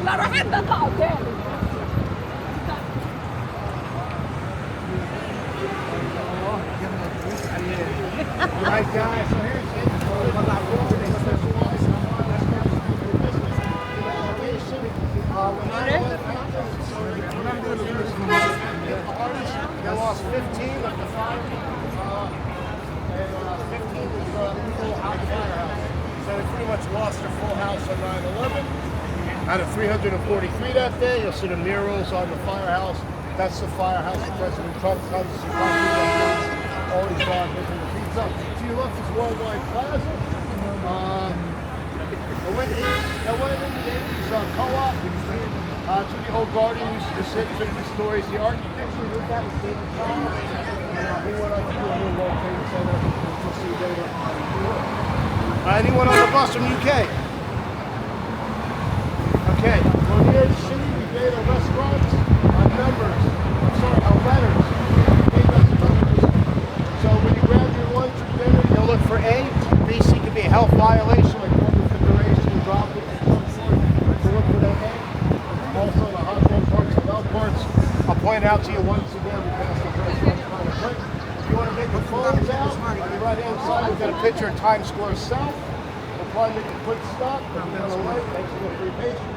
لا روح انت اقعد تاني. Right, guys. So here's they lost 15 of the fire, and 15 was full house firehouse. So they pretty much lost their full house on 9/11. Out of 343 that day, you'll see the murals on the firehouse. That's the firehouse that President Trump comes to all these doctors and the pizza. To your left is Worldwide Plaza. I went in the 80s co-op to the old garden. We used to sit and the stories. The architecture with that was David Charles. He went on to do a new World Trade Center. We'll see you later. Anyone on the bus from UK? Okay, well near the city we made our restaurants, our numbers, our letters. So when you grab your lunch or dinner, you'll look for A. B, C could be a health violation, like one refrigeration, you drop it. So look for that A. Also the hot dog parts and milk parts. I'll point out to you once again, we passed the first kind of quick. If you want to get your phones out, on the right hand side, we've got a picture of Times Square South. We'll probably make a quick stop. On the right, thanks for your patience.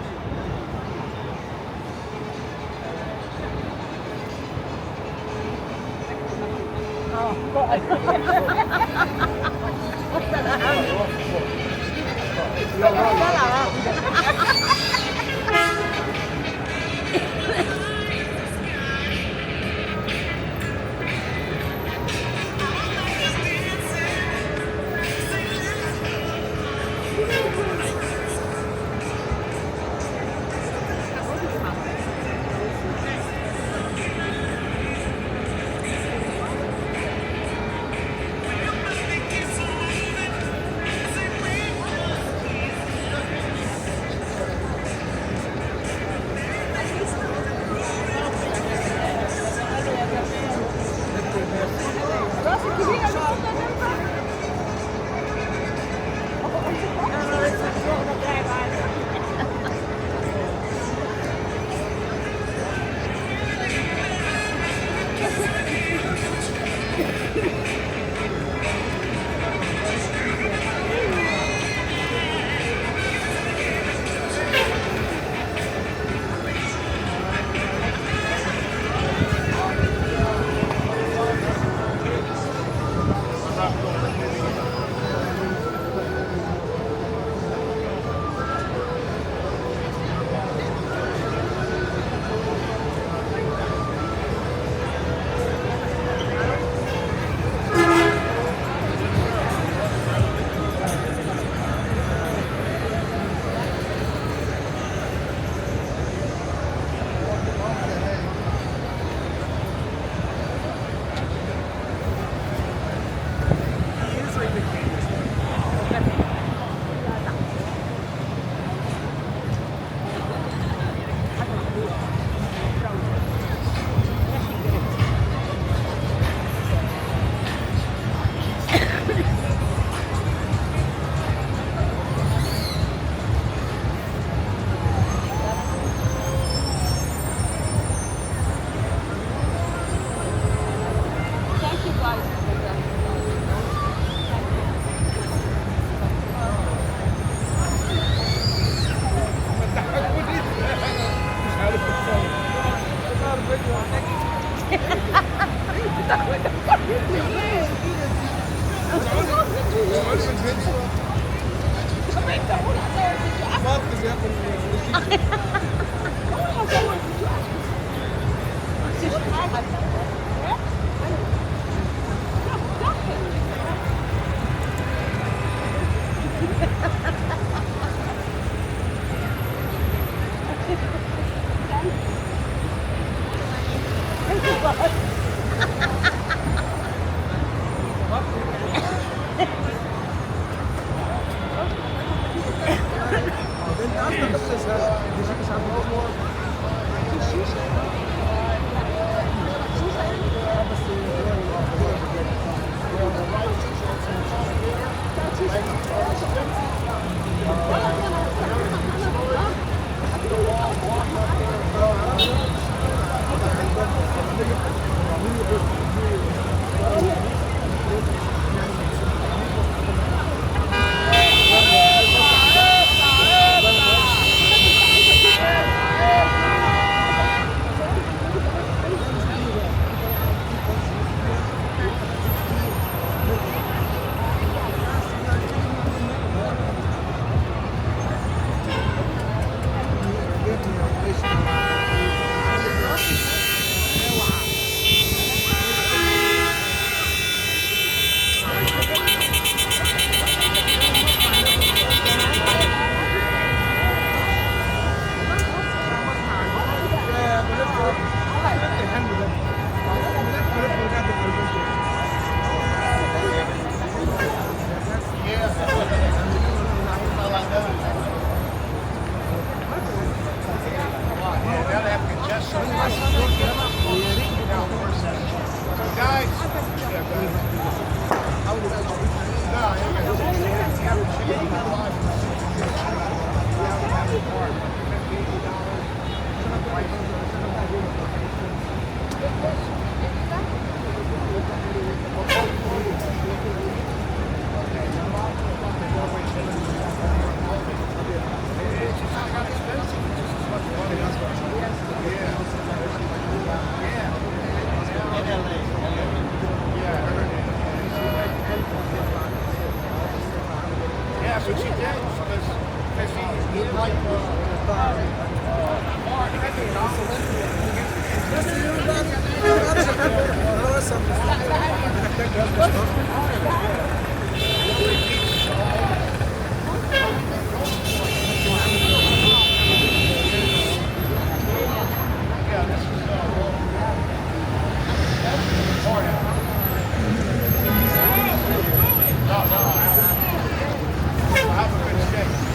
because he liked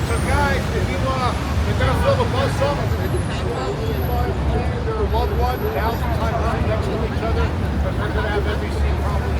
So guys, if you we're gonna fill the bus up. Your loved one, now's the time to sit next to each other, because we're gonna have every seat probably.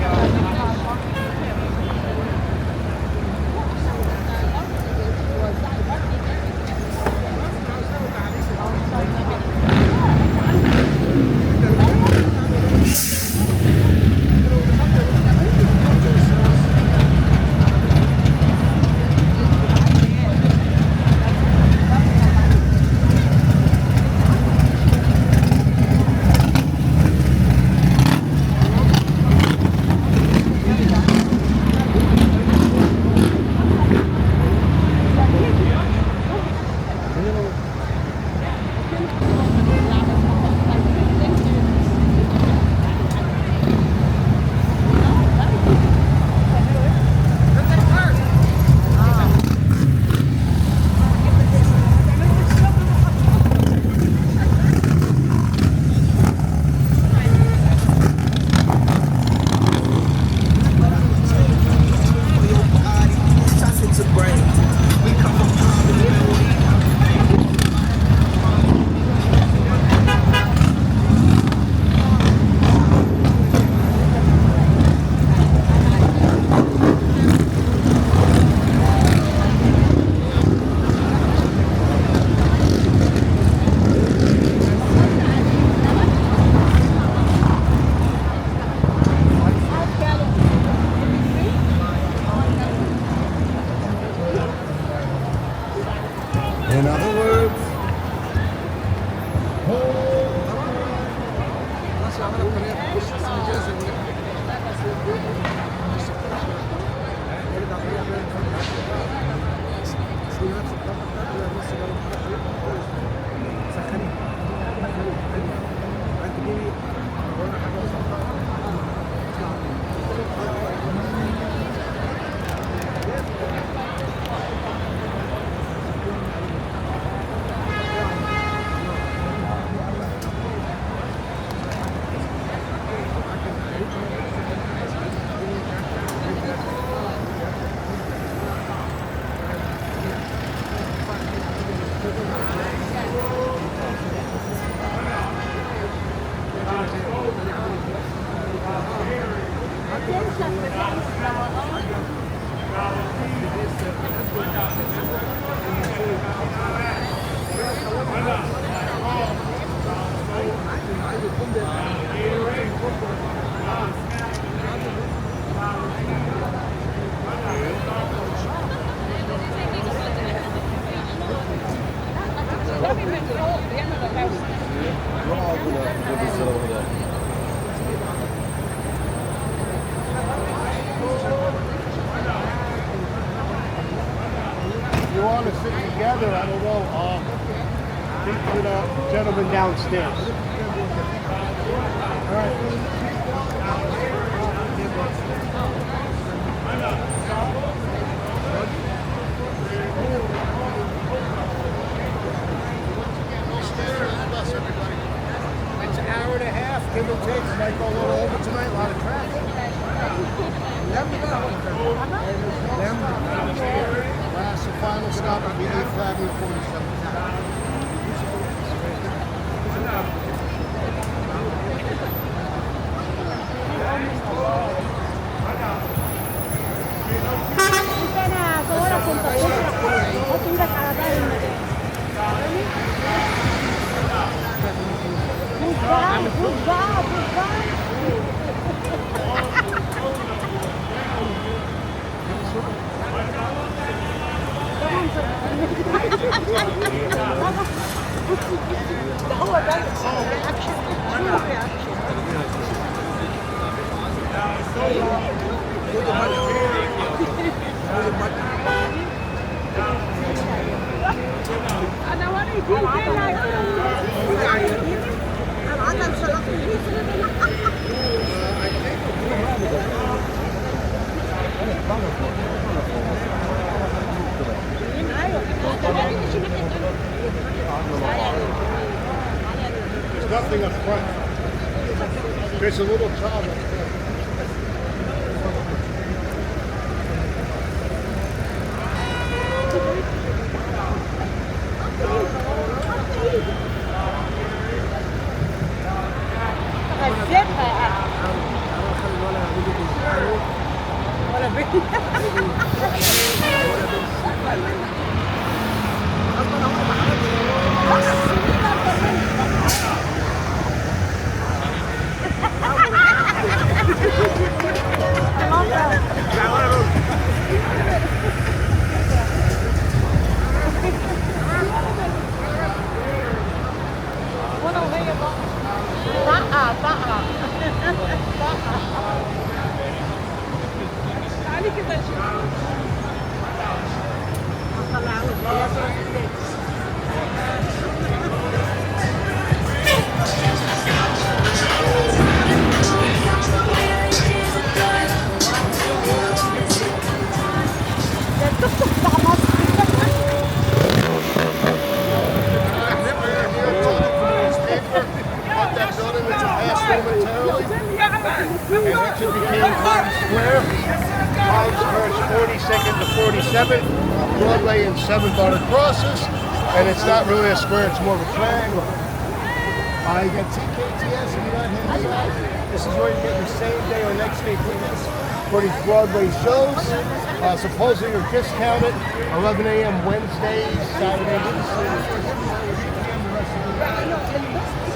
In other words, If you want to sit together, I don't know, speak to the gentleman downstairs. All right. It's an hour and a half, give or take. It might go a little over tonight, a lot of traffic. Last and final stop will be 8th Avenue 47th. There's nothing up front. There's a little child up front. Broadway and 7 dotted crosses, and it's not really a square, it's more of a triangle. You got TKTS and you got Henry. This is where you get your same day or next day tickets for these Broadway shows. Supposedly you're discounted 11 a.m. Wednesdays, Saturdays.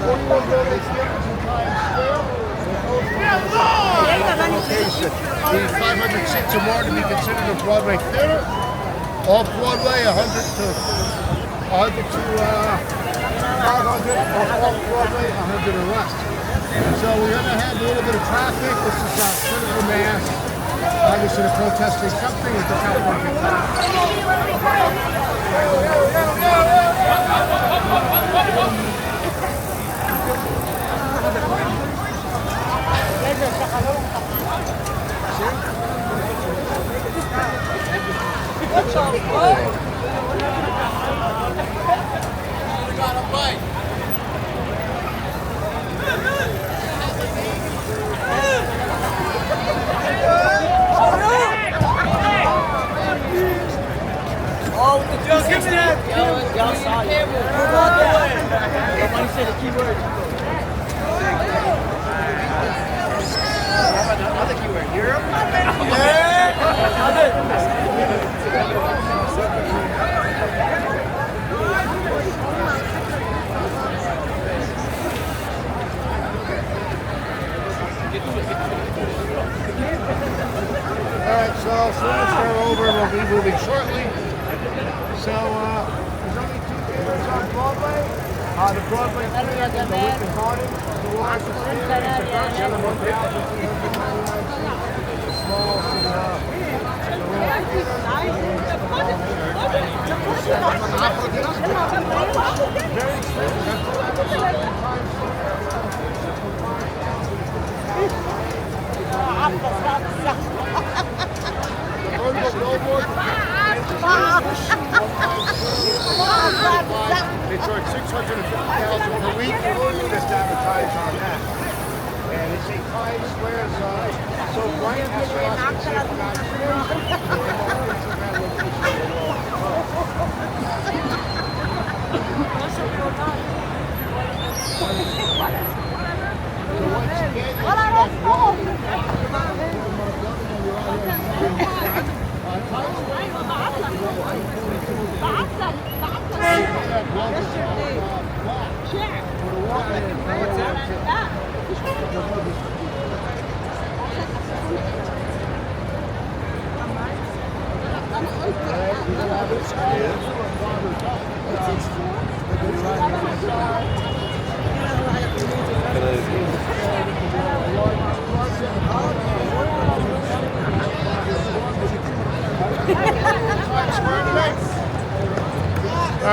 41 Broadway theaters in Times Square. Location. The 500 seats or more to be considered a Broadway theater. Off Broadway, 100 to 500, or off Broadway, 100 or less. So we're going to have a little bit of traffic. This is critical mass. Obviously, they're protesting something with the California Yo, give me that. Y'all saw you. Move out the way. Nobody said the keyword. How about another keyword? Europe? Alright, so as soon as they're over, we'll be moving shortly. So, there's only 2 theaters on Broadway. The Broadway theater, the Lincoln Garden, the largest theater, it's the first one, 1,399 seats. The small, very expensive. They charge $650,000 per week just to advertise on that. And they say Times Square is so bright that you're not going to see it on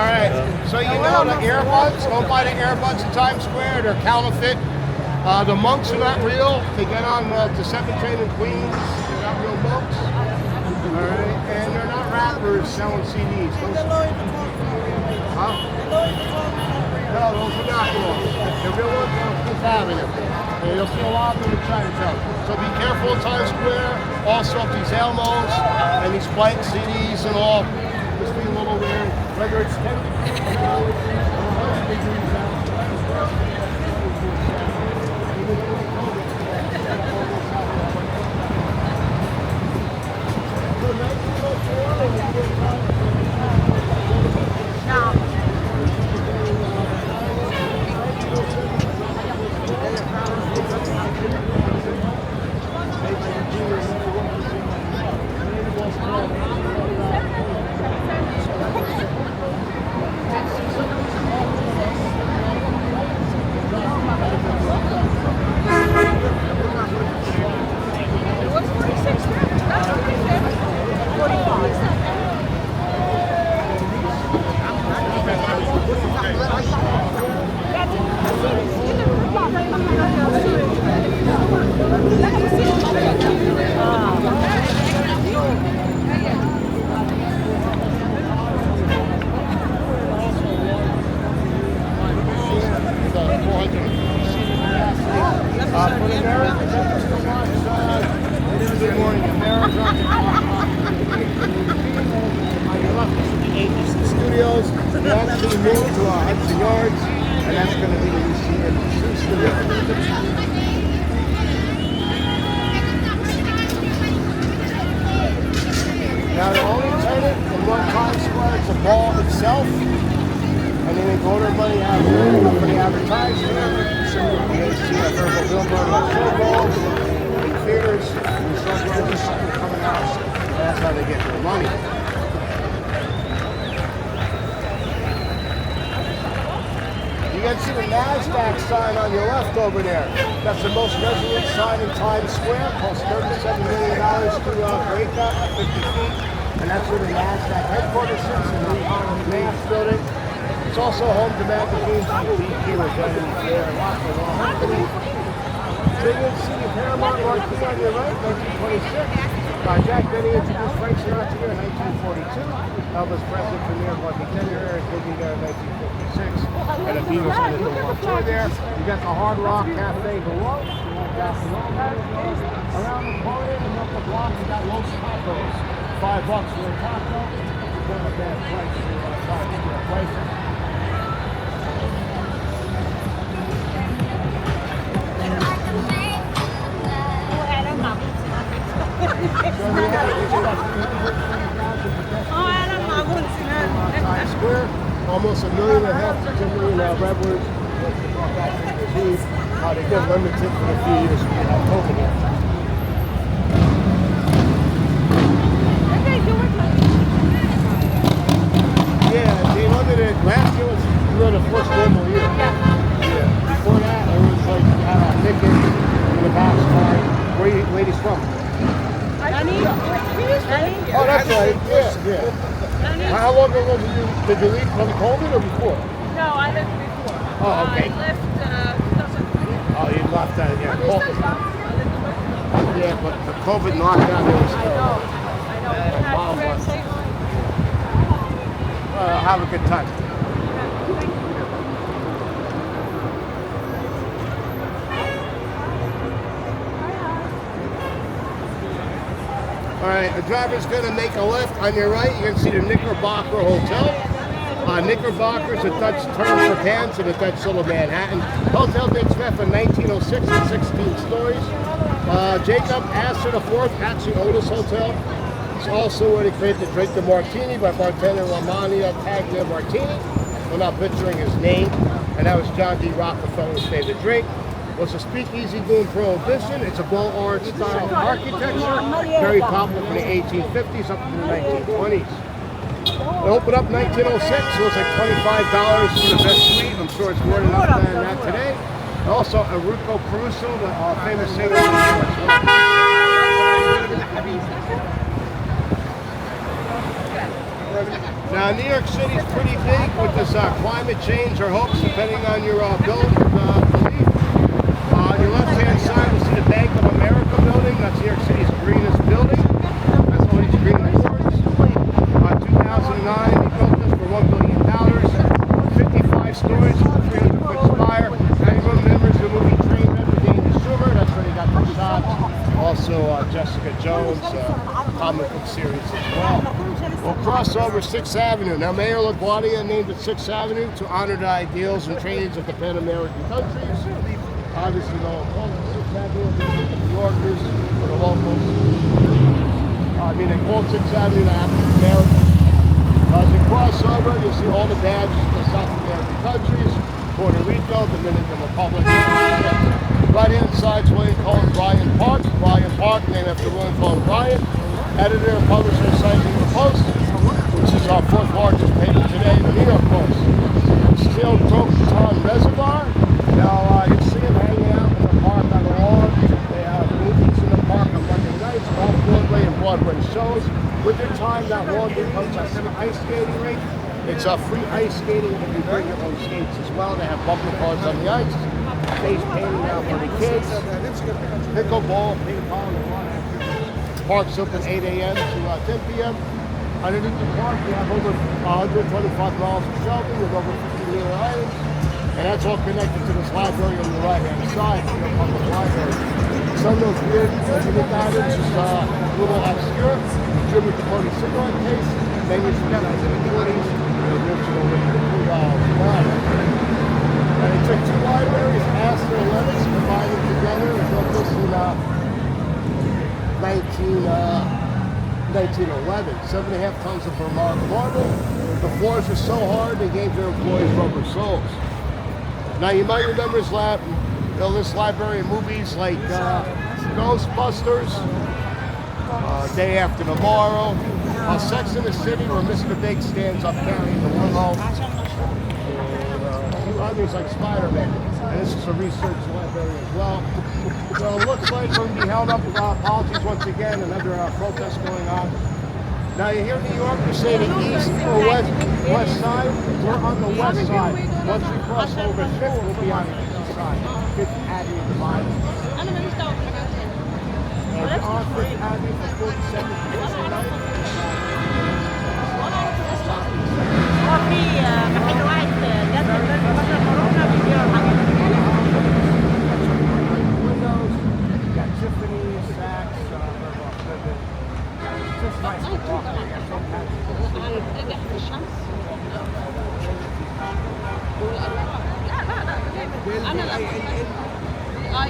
right, so you know the earbuds, don't buy the earbuds in Times Square, they're counterfeit. The monks are not real. They get on to 7th Train in Queens, they're not real monks. Alright, and they're not rappers selling CDs. Huh? No, those are not real. The real ones are on Fifth Avenue. And you'll see a lot of them in Chinatown. So be careful in Times Square, also up these Elmos and these blank CDs and all. Just be a little weird. Whether it's 10 degrees out. Good morning, America. Studios. We actually moved to Hudson Yards, and that's going to be the new studio. Now the only tenant in one Times Square is the ball itself, and then they go their money out here, the company advertised here, and they see a verbal billboard on show balls, in theaters, and there's something coming out, and that's how they get their money. You can see the NASDAQ sign on your left over there. That's the most resolute sign in Times Square. Costs $37 million to break that at 50 feet. And that's where the NASDAQ headquarters sits in the NAS building. It's also home to magazines like GQ or Vanity Fair, lots of law companies. So you can see the Paramount marquee on your right, 1926. Jack Benny introduced Frank Sinatra here in 1942. Elvis Presley premiered Lucky Teddy and Biggie there in 1956. And the Beatles did the World Tour there. You got the Hard Rock Cafe below. Around the corner and up the block, you got Los Tacos. $5 for a taco. It's not a bad price for Times Square places. Times Square, almost 1.5 million to 2 million revelers. They get limited for a few years when you have COVID here. Yeah, they limited. Last year was the first normal year. Yeah. Before that, it was like you had a ticket in the box card. Where are you ladies from? Oh, that's right. Yeah. How long ago did you leave from COVID or before? No, I left before. Oh, okay. I left 2003. Oh, you left that, yeah. At least I stopped. Yeah, but the COVID lockdown was I know. Mom was. Have a good time. All right, the driver's going to make a left on your right. You can see the Knickerbocker Hotel. Knickerbocker is a Dutch term for pants in the Dutch Little Manhattan. Hotel dates back from 1906 and 16 stories. Jacob Astor IV actually owned this hotel. It's also where they created the drink the Martini by bartender Lamania Taglia Martini. I'm not butchering his name. And that was John D. Rockefeller's favorite drink. Was a speakeasy during Prohibition. It's a Beaux Arts style architecture, very popular from the 1850s up to the 1920s. It opened up 1906, so it's like $25 for the best suite. I'm sure it's more than that today. Also, Enrico Caruso, the famous singer. Now, New York City is pretty big with this climate change or hoax, depending on your belief. On your left-hand side, you'll see the Bank of America building. That's New York City's greenest building. That's all these green reports. 2009, they built this for $1 billion. 55 stories, 300-foot spire. Anyone remembers the movie Train Wreck with Amy Schumer? That's where they got the shots. Also, Jessica Jones, comic book series as well. We'll cross over 6th Avenue. Now, Mayor LaGuardia named it 6th Avenue to honor the ideals and trades of the Pan-American countries. Obviously, they'll call it 6th Avenue for the New Yorkers, for the locals. They call it 6th Avenue to African Americans. As you cross over, you'll see all the badges of the South American countries, Puerto Rico, Dominican Republic. Right-hand side's William Cullen Bryant Park. Bryant Park, named after William Cullen Bryant, editor and publisher of Sightseeing the Post, which is our 4th largest paper today, the New York Post. Still Croton Reservoir. Now, you see them hanging out in the park on the lawn. They have movies in the park on Monday nights, off Broadway and Broadway shows. Winter time, that lawn becomes a ice skating rink. It's a free ice skating, and you bring your own skates as well. They have bumper cars on the ice. Face painting out for the kids. Pickleball, ping pong, and a lot of activities. Park's open 8 a.m. to 10 p.m. Underneath the park, we have over 125 miles of shelving with over 50 meter items. And that's all connected to this library on the right-hand side, the public library. Some of those weird unique items is a little obscure. Tribute to Cody cigarette case, menus from the 1940s, the original with the $2 And it took 2 libraries, Astor and Lennox, combined them together and built this in 1911. 7.5 tons of Vermont marble. The floors were so hard they gave their employees rubber soles. Now you might remember this library of movies like Ghostbusters, Day After Tomorrow, Sex and the City, where Mr. Big stands up carrying the limo, and others like Spider-Man. And this is a research library as well. So it looks like we're going to be held up with apologies once again, another protest going on. Now you hear New Yorkers say the east or west side. We're on the west side. Once we cross over 5th, we'll be on the east side. 5th Avenue divide. And on 5th Avenue for 47th to 49th. في محل واحد لازم فترة كورونا بيبيعوا الحاجات دي. Windows, got Tiffany, Saks, just nice to walk.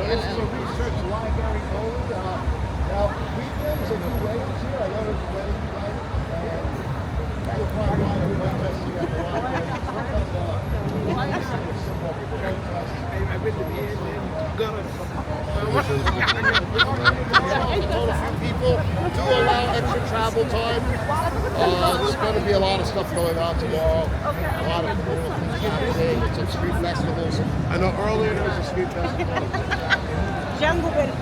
This is a research library only. Now, weekends and new weddings here. I know there's a wedding tonight. You'll probably want to be testing at the library. I've been to the end and got a few people do allow extra travel time. There's going to be a lot of stuff going on tomorrow. A lot of cool things happening. Some street festivals. I know earlier there was a street festival. Jungle Bell.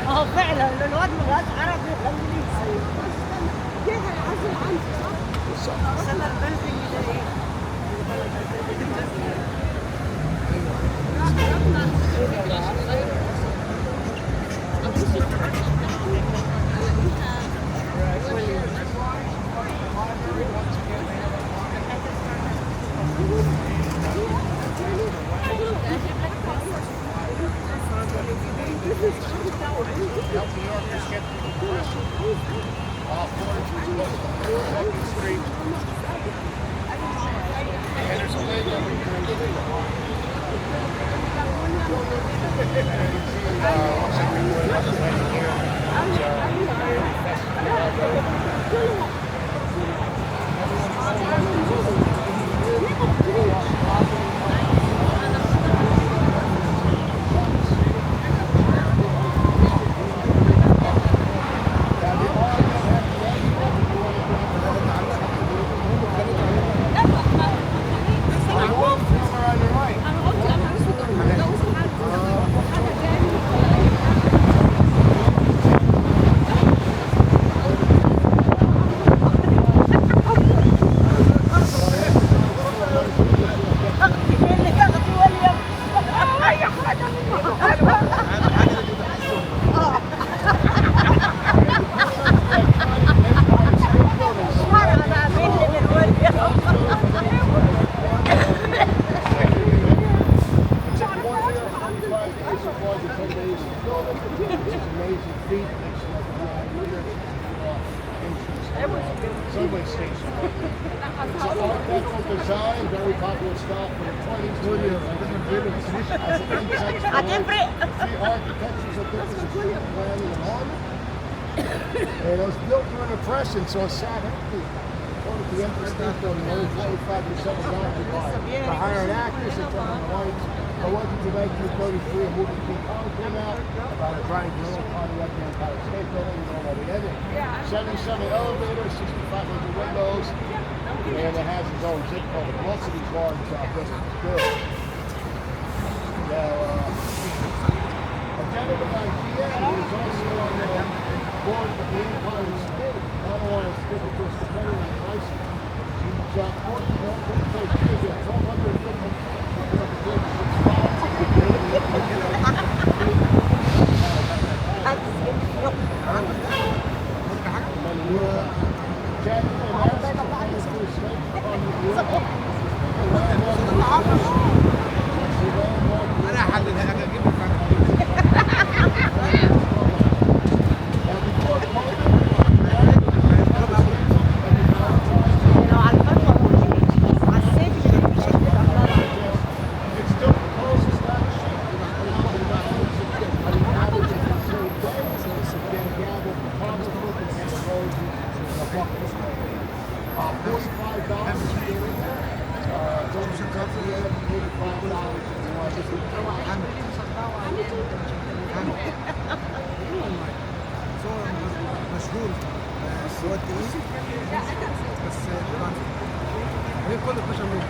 اه فعلا الواد ما بقاش عربي ولا انجليزي. سنة البلدي ده ايه؟ Help New Yorkers get through depression. All fours was close to 42nd Street. And there's a lady over here. Looks like we're doing this lady here. Subway station. It's an art deco design, very popular style for the 20s. As an insect هتفرق. three architectures of different planning and art. And it was built during the Depression, so it sat empty. According to the Empire State Building, only 45% was occupied. To hire an actress and turn on the lights. It wasn't until 1933 a movie King Kong came out about a giant gorilla climbing up the Empire State Building. You know where the end. 77 elevators, 6,500 windows, and it has its own zip code. Most of these large buildings built. Now, a gentleman idea is also on the board of the Empire State. I don't want to skip it just depending on the price. He's انا هحللها لك اجيب لك لو على الفرق على السيف مش هتبقى طالعة. It still proposes that مشهور بس هو التقيل بس هي كل 12 مليون.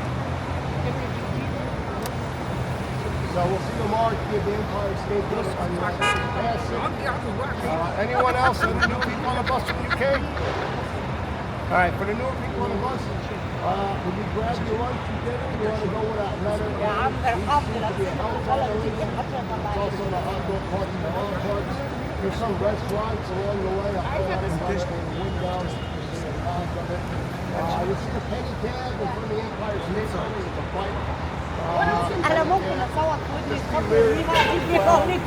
So we'll see tomorrow at the Empire State Building on anyone else? Any new people on the bus from UK? All right, for the newer people on the bus, when you grab your lunch and dinner, you want to go without letter. يا عم ارحمني لا It's also the hot dog park and the hot parks. There's some restaurants along the way. I'll put out the windows. You see the penny tag in front of the Empire State Building with the bike. انا ممكن اصور في ودني الخضر فيها فيها اوريك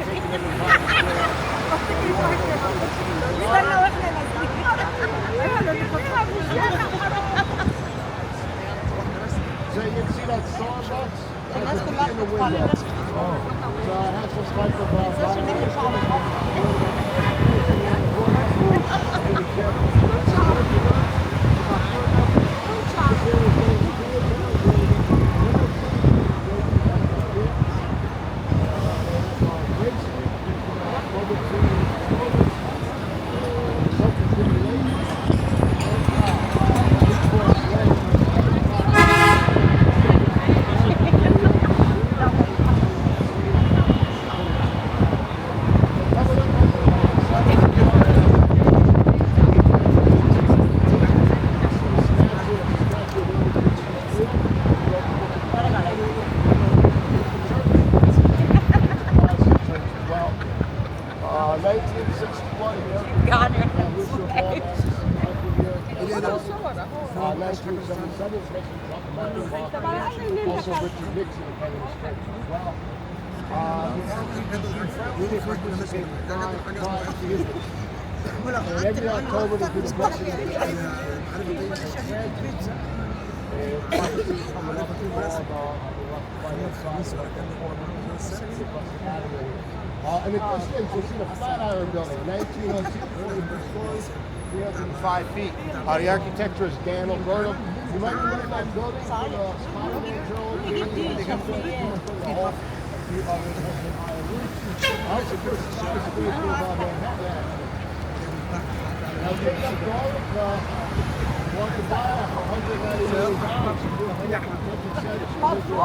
استنى واحنا So you can see that Starbucks الناس كلها in the بتدفع window. للناس So it has some type of لازم نمشي على الخط. 1977, also Richard Nixon attended this church as well. Really participated in 5 years. And every October they do the blessing of the and it goes in, so see the Flatiron Building, 1902, 305 feet. The architecture is Dan Alberto. You might remember that building from the Spider-Man drone. Now take up garlic, want to buy it for $199. It's going to go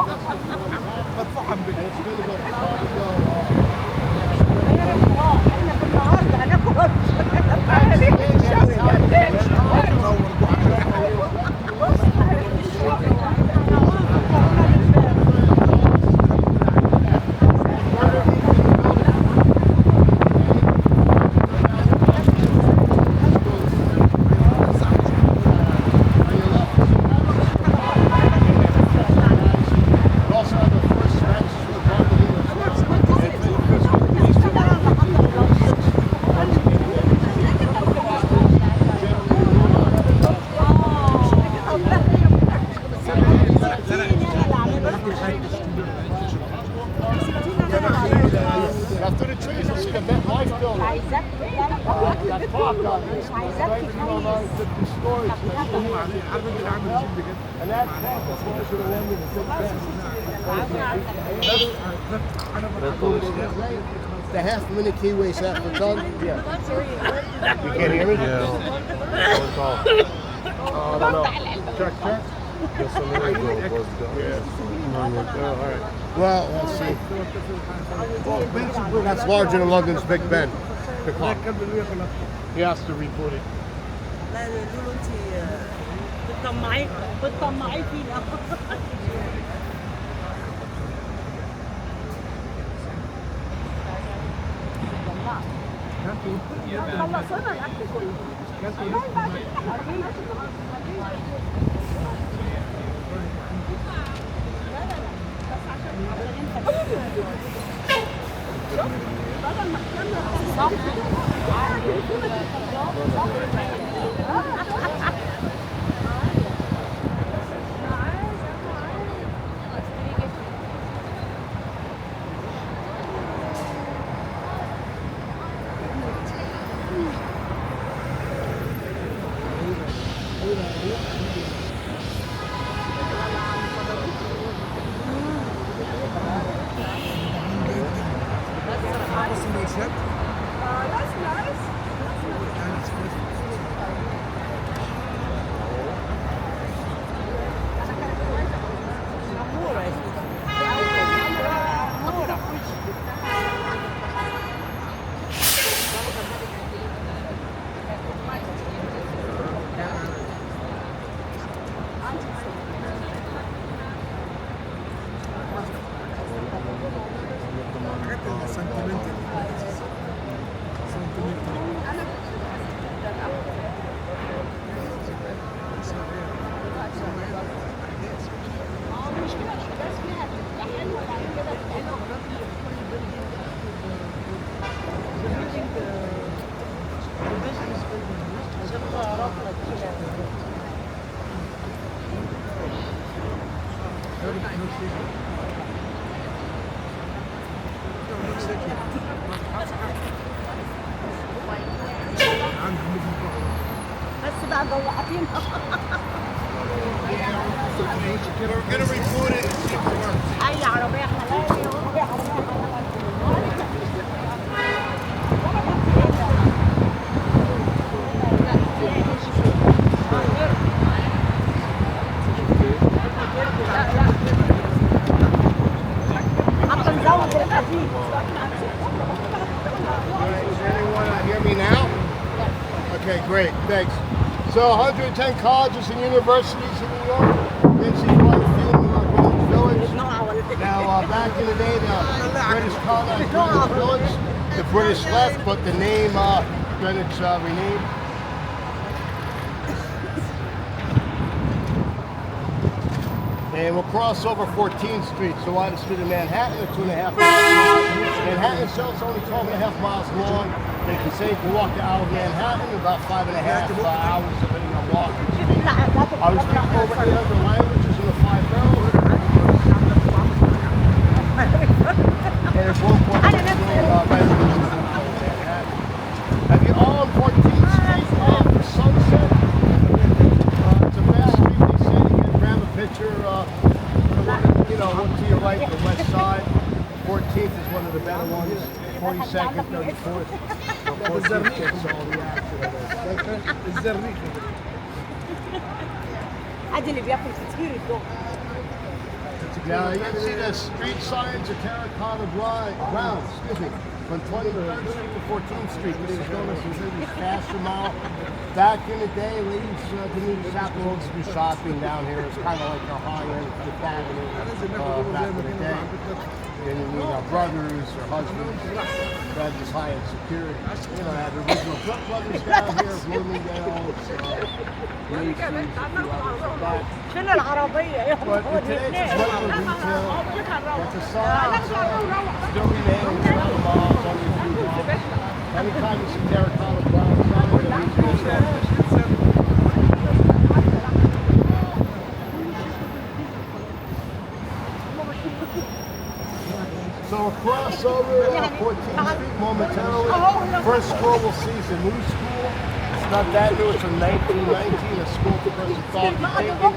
after the trees, you'll see the MetLife building. That park on it. 50 stories. And that park is close to the one with the big bend. The half-minute key weighs half a ton. Yeah. You can't hear me? Yeah. I don't know. Check. Just a little ago was done. Yeah. All right. Well, let's see. That's larger than London's Big Ben. The clock. He has to report it. We're gonna reboot it and see if it Anyone hear me now? Okay, great, thanks. So 110 colleges and universities in New York. Then she's quite a few in Greenwich Village. Now, back in the day, the British colonized Greenwich Village. The British left, but the name Greenwich renamed. And we'll cross over 14th Street, so why the street in Manhattan are 2.5 miles. Manhattan itself is only 12.5 miles long. They can say you can walk out of Manhattan in about 5.5 hours depending on walking speed. I was speaking over 800 languages in the 5 boroughs. And it's 1.6 million residents in Manhattan. Have you all on 14th Street for Sunset? It's a fast street, they say. You can grab a picture, one to your right, the west side. 14th is one of the better ones. 42nd, 34th. 14th gets all the action. عادي اللي بياكل كتير يدوق. Now you can see the street signs of terracotta ground, from 23rd Street to 14th Street. This is known as the Ladies' Fashion Mall. Back in the day, ladies didn't even have to be shopping down here. It's kind of like a high-end Fifth Avenue back in the day. And you need our brothers or husbands that had this high-end security. You know, had the original Cook brothers down here, Bloomingdale's, Macy's, like that. شنو العربية يا But in today's regular retail, that the signs still remain around the malls, only a few blocks. Anytime you see terracotta brown signs, it means you're established. So we'll cross over 14th Street momentarily. First school we'll see is a new school. It's not that new, it's from 1919, a school the person thought he'd taken.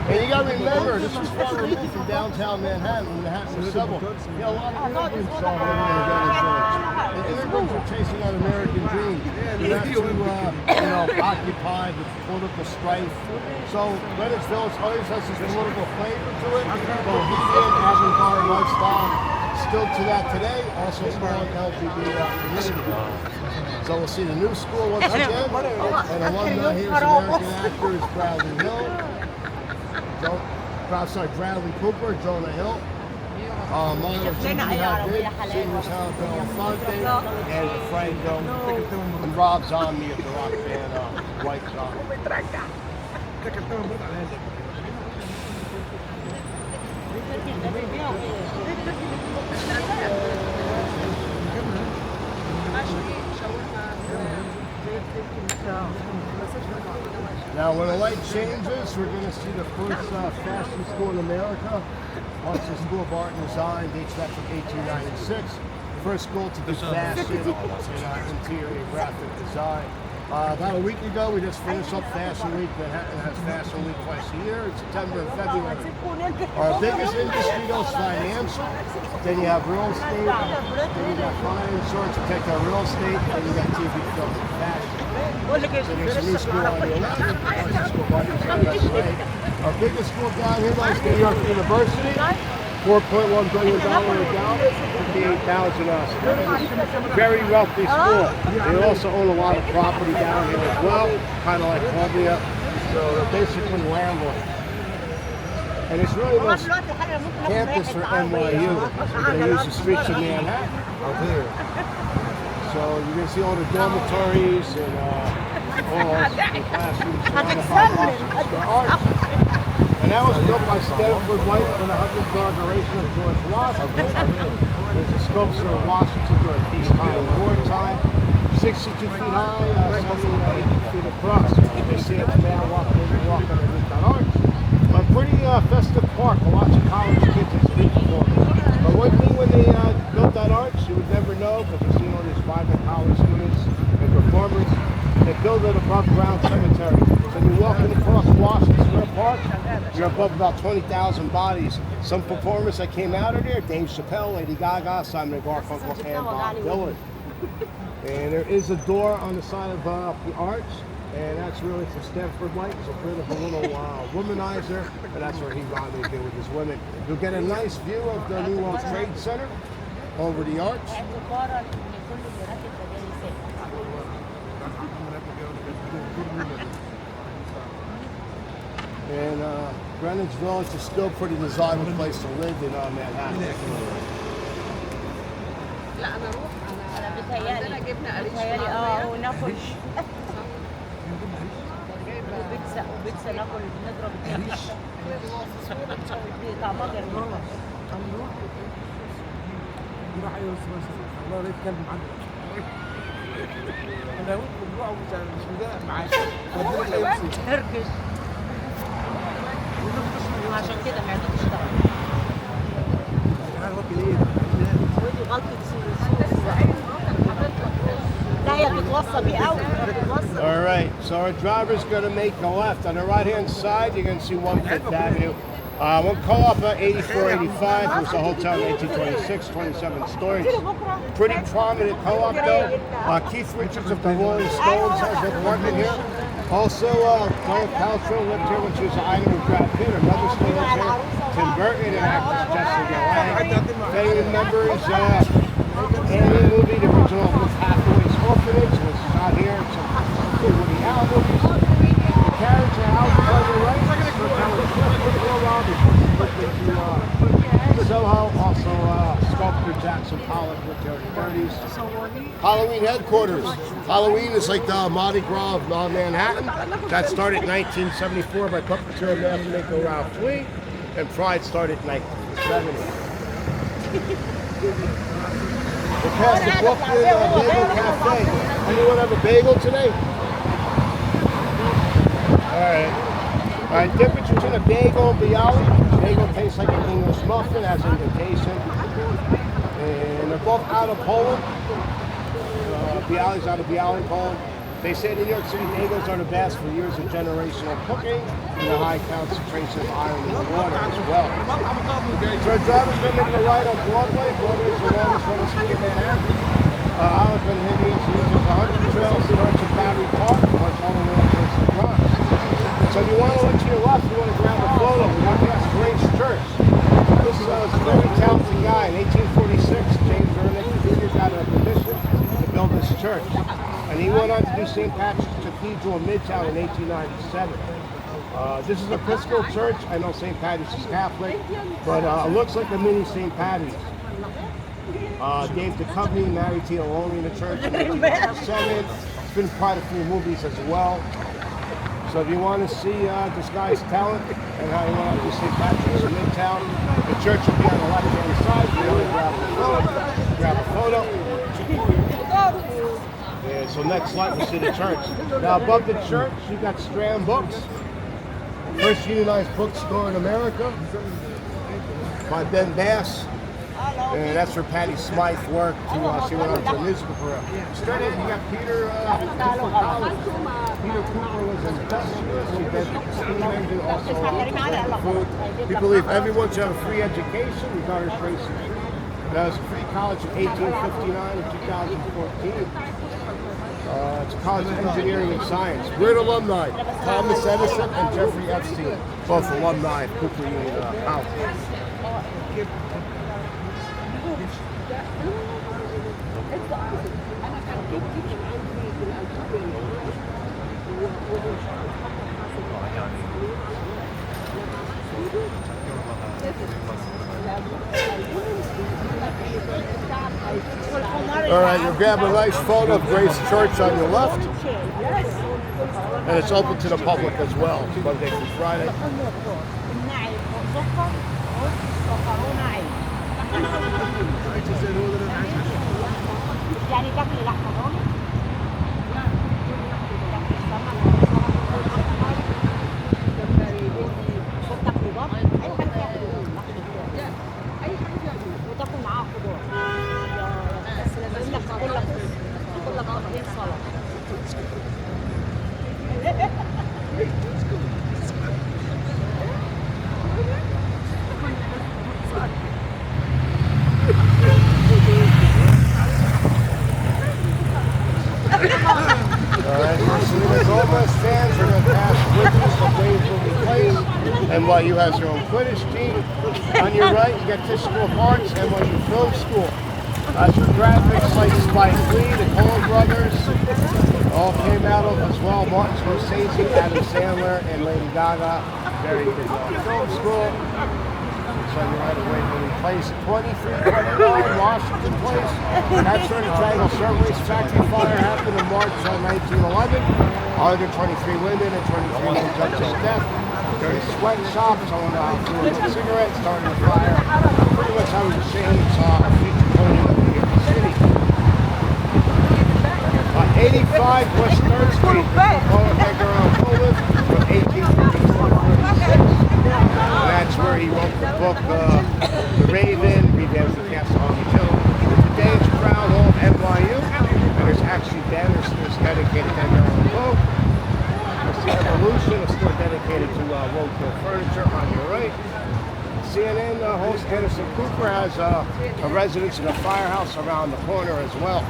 And you gotta remember, this was far removed from downtown Manhattan when Manhattan was civil. You know, a lot of immigrants saw living in the Greenwich Village. And immigrants were chasing an American dream. They're not too, occupied with political strife. So Greenwich Village always has this political flavor to it. Bohemian, avant-garde lifestyle. Still to that today, also strong LGBT community. So we'll see the new school once again. And alumni here is American actor is Bradley Hill. Bradley Cooper, Jonah Hill. Model Gigi Hadid, singers Helen Belafonte, and Franco, and Rob Zombie of the rock band White Zombie. Now when the light changes, we're going to see the first fashion school in America. Boston School of Art and Design, dates back from 1896. First school to do fashion and interior graphic design. About a week ago, we just finished up Fashion Week. Manhattan has Fashion Week twice a year, in September and February. Our biggest industry though is financial. Then you have real estate. Then you got fire insurance, protect our real estate. Then you got TV, film, and fashion. So there's a new school on the 11th. Boston School of Art and Design, that's right. Our biggest school down here is New York University. $4.1 billion endowment, 58,000 students. Very wealthy school. They also own a lot of property down here as well, kind of like Columbia. So they're basically landlords. And it's really the campus for NYU. They use the streets of Manhattan over here. So you're going to see all the dormitories and all the classrooms surrounded by arts. And that was built by Stanford White for the 100th inauguration of George Washington. There's a sculpture of Washington during peacetime and wartime. 62 feet high, 70 feet across. They see a man walking underneath that arch. A pretty festive park. Lots of college kids and street performers. But one thing when they built that arch, you would never know, because you see all these vibrant college students and performers. They build it above ground cemetery. So when you're walking across Washington Square Park, you're above about 20,000 bodies. Some performers that came out of there, Dave Chappelle, Lady Gaga, Simon & Garfunkel, and Bob Dylan. And there is a door on the side of the arch, and that's really for Stanford White. It's a bit of a little womanizer, and that's where he rendezvoused with his women. You'll get a nice view of the New World Trade Center over the arch. And Greenwich Village is still a pretty desirable place to live in Manhattan. لا انا اروح انا عندنا جبنه قريش وناكل جايبه بيتزا وبيتزا ناكل نضرب الدنيا. دي طعمها جميل. يروح يوصل الله لقيت كلب معدل. انا ممكن نروح مش مضايق معاك. ودينا يمشي. تركش. عشان كده معدته اشتغل. انا واكل ايه؟ ودي غلطة لا هي بتتوصى بيه قوي. All right, so our driver's going to make a left. On the right-hand side, you're going to see 1/5 Avenue. One co-op 8485. It was a hotel in 1826, 27 stories. Pretty prominent co-op though. Keith Richards of the Rolling Stones has been working here. Also, Gwyneth Paltrow lived here when she was an idol with Brad Pitt. Her mother still lives here. Tim Burton and actress Jessica Lange. If any remembers any movie, the original was Hathaway's Orphanage was shot here. Some Woody Allen movies. The carriage and house is on your right. Soho, also sculptor Jackson Pollock with their 30s. Halloween headquarters. Halloween is like the Mardi Gras of Manhattan. That started in 1974 by puppeteer master Ralph Tweed, and Pride started in 1970. We're past the Brooklyn Bagel Cafe. Anyone have a bagel today? All right, difference between a bagel and bialy. Bagel tastes like an English muffin, has indentation. And they're both out of Poland. Bialy's out of Bialy, Poland. They say in New York City bagels are the best for years of generational cooking and a high concentration of iron in the water as well. So our driver's going to make a right on Broadway. Broadway is the longest one in city of Manhattan. I've been hitting into the 100 trail, starts at Battery Park, runs all the way up towards the Bronx. So if you want to look to your left, you want to grab a photo. We want to ask Grace Church. This is a very talented guy. In 1846, James Ernick Jr. got a commission to build this church. And he went on to do St. Patrick's Cathedral in Midtown in 1897. This is an Episcopal church. I know St. Patrick's is Catholic, but it looks like a mini St. Patty's. Dave Duchovny married Tina Loney in the church in 1997. It's been quite a few movies as well. So if you want to see this guy's talent and how he went on to St. Patrick's in Midtown, the church will be on the left-hand side. You want to grab a photo. Yeah, so next slide we'll see the church. Now above the church, you got Strand Books, first unionized bookstore in America by Ben Bass. And that's where Patty Smythe worked. She went on to a musical career. Straight in, you got Peter Cooper College. Peter Cooper was an industrialist. He invented the steam engine, also food. He believed everyone should have a free education, regardless of race and creed. That was a free college in 1859 and 2014. It's a college of engineering and science. We're alumni. Thomas Edison and Jeffrey Epstein, both alumni of Cooper Union College. All right, you'll grab a nice photo of Grace Church on your left. And it's open to the public as well, Monday through Friday. يعني تاكلي لحمه ضاني؟ تاكلي بط؟ اي حاجه فيها خضار، وتاكل معاها خضار. بس لازم لك اقول لك طبقين سلطه. Fans are going to pass bridges that waves will be placed. NYU has their own Quidditch team. On your right, you got Tisch School of Arts, NYU Film School. Your graphics like Spike Lee, the Coen brothers, all came out of as well. Martin Scorsese, Adam Sandler, and Lady Gaga. Very good film school. tell you right away when we place 2329 Washington Place. That's where the Triangle Circle Race Factory fire happened in March 1911. 123 women and 23 men jumped to death. Dirty sweatshops, someone threw a cigarette, started a fire. Pretty much I was ashamed a feature photo of the city. 85 West 3rd Street, Boilermaker Poland from 1834 to 46. That's where he wrote the book, The Raven, Revenge of the Castle on the Hill. Today it's Crown Hall of NYU, and there's actually banners dedicated to Marilyn Monroe. There's the Evolution, a store dedicated to roadkill furniture on your right. CNN host Anderson Cooper has a residence in a firehouse around the corner as well.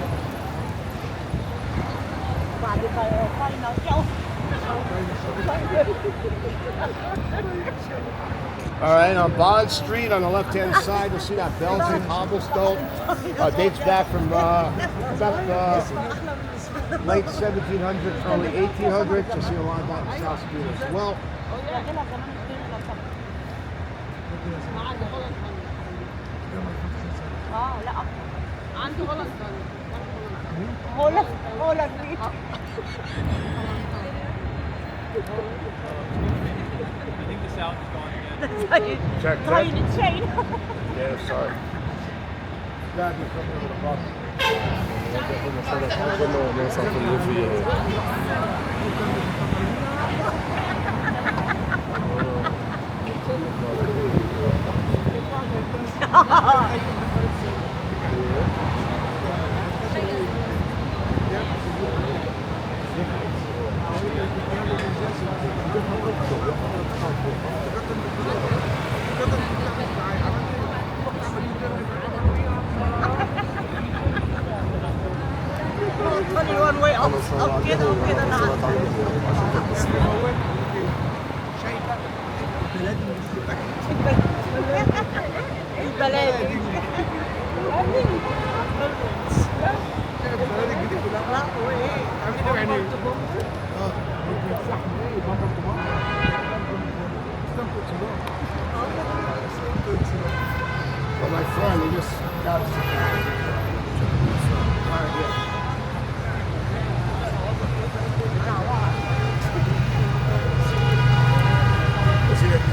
All right, on Bond Street on the left-hand side, you'll see that Belgian cobblestone. Dates back from about late 1700s, early 1800s. You'll see a lot of that in South Street as well. I think the sound is gone again. Check, Trying to chain. Yeah, sorry. Glad you come over the bus. Only one way up كده وكده البلاد But my friend, he just got us.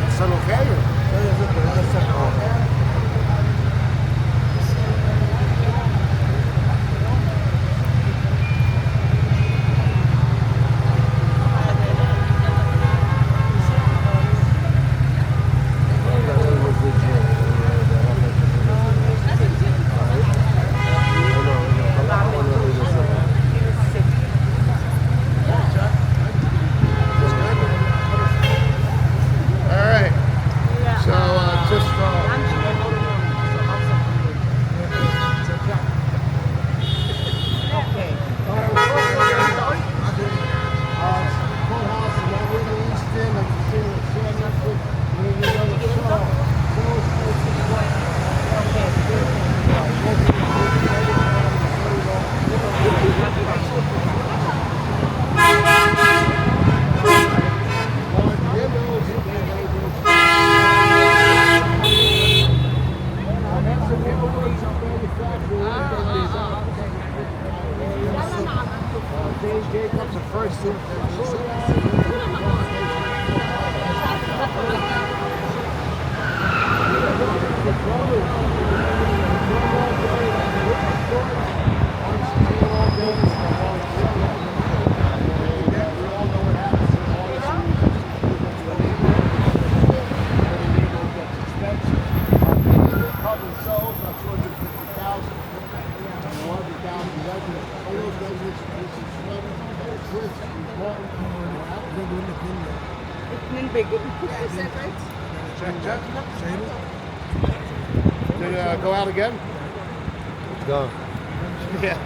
Is that okay? Jacobs, the first Did it go out again? It's gone. Yeah.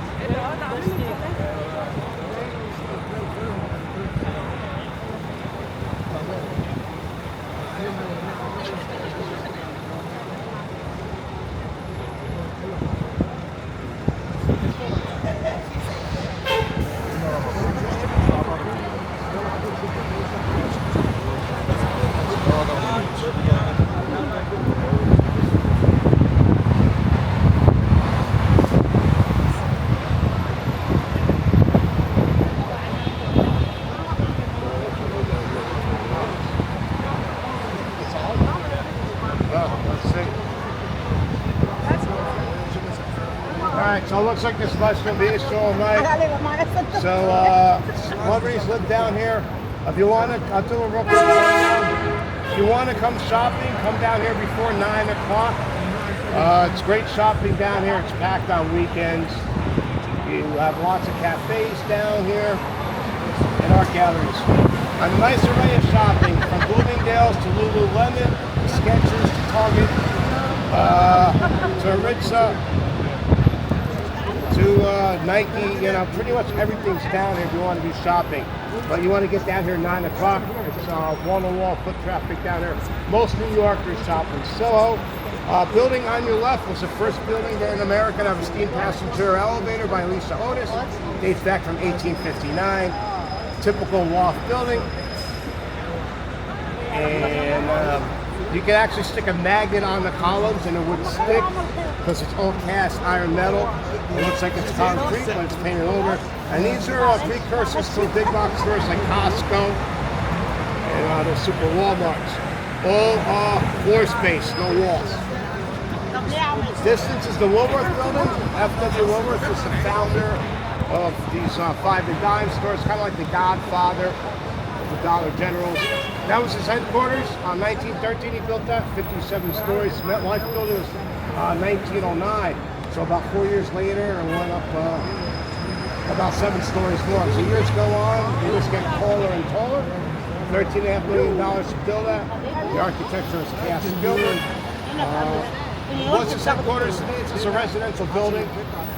right, so it looks like this bus will be issued all night. So, celebrities live down here. If you want to, I'll do a real quick rundown. If you want to come shopping, come down here before 9 o'clock. It's great shopping down here. It's packed on weekends. You have lots of cafes down here and art galleries. A nice array of shopping from Bloomingdale's to Lululemon, to Skechers, to Target, to Aritzia, to Nike. You know, pretty much everything's down here if you want to be shopping. But you want to get down here at 9 o'clock. It's wall-to-wall foot traffic down here. Most New Yorkers shop in Soho. Building on your left was the first building there in America to have a steam passenger elevator by Lisa Otis. Dates back from 1859. Typical loft building. And you can actually stick a magnet on the columns and it would stick because it's all cast iron metal. It looks like it's concrete when it's painted over. And these are precursors to big box stores like Costco and the super Walmarts. All floor space, no walls. Distance is the Woolworth building. F.W. Woolworth is the founder of these five and dime stores, kind of like the godfather of the Dollar Generals. That was his headquarters. 1913 he built that, 57 stories. MetLife building was 1909. So about 4 years later, it went up about 7 stories more. As the years go on, they just get taller and taller. $13.5 million to build that. The architecture is cast Gilbert. What's its headquarters today? It's just a residential building.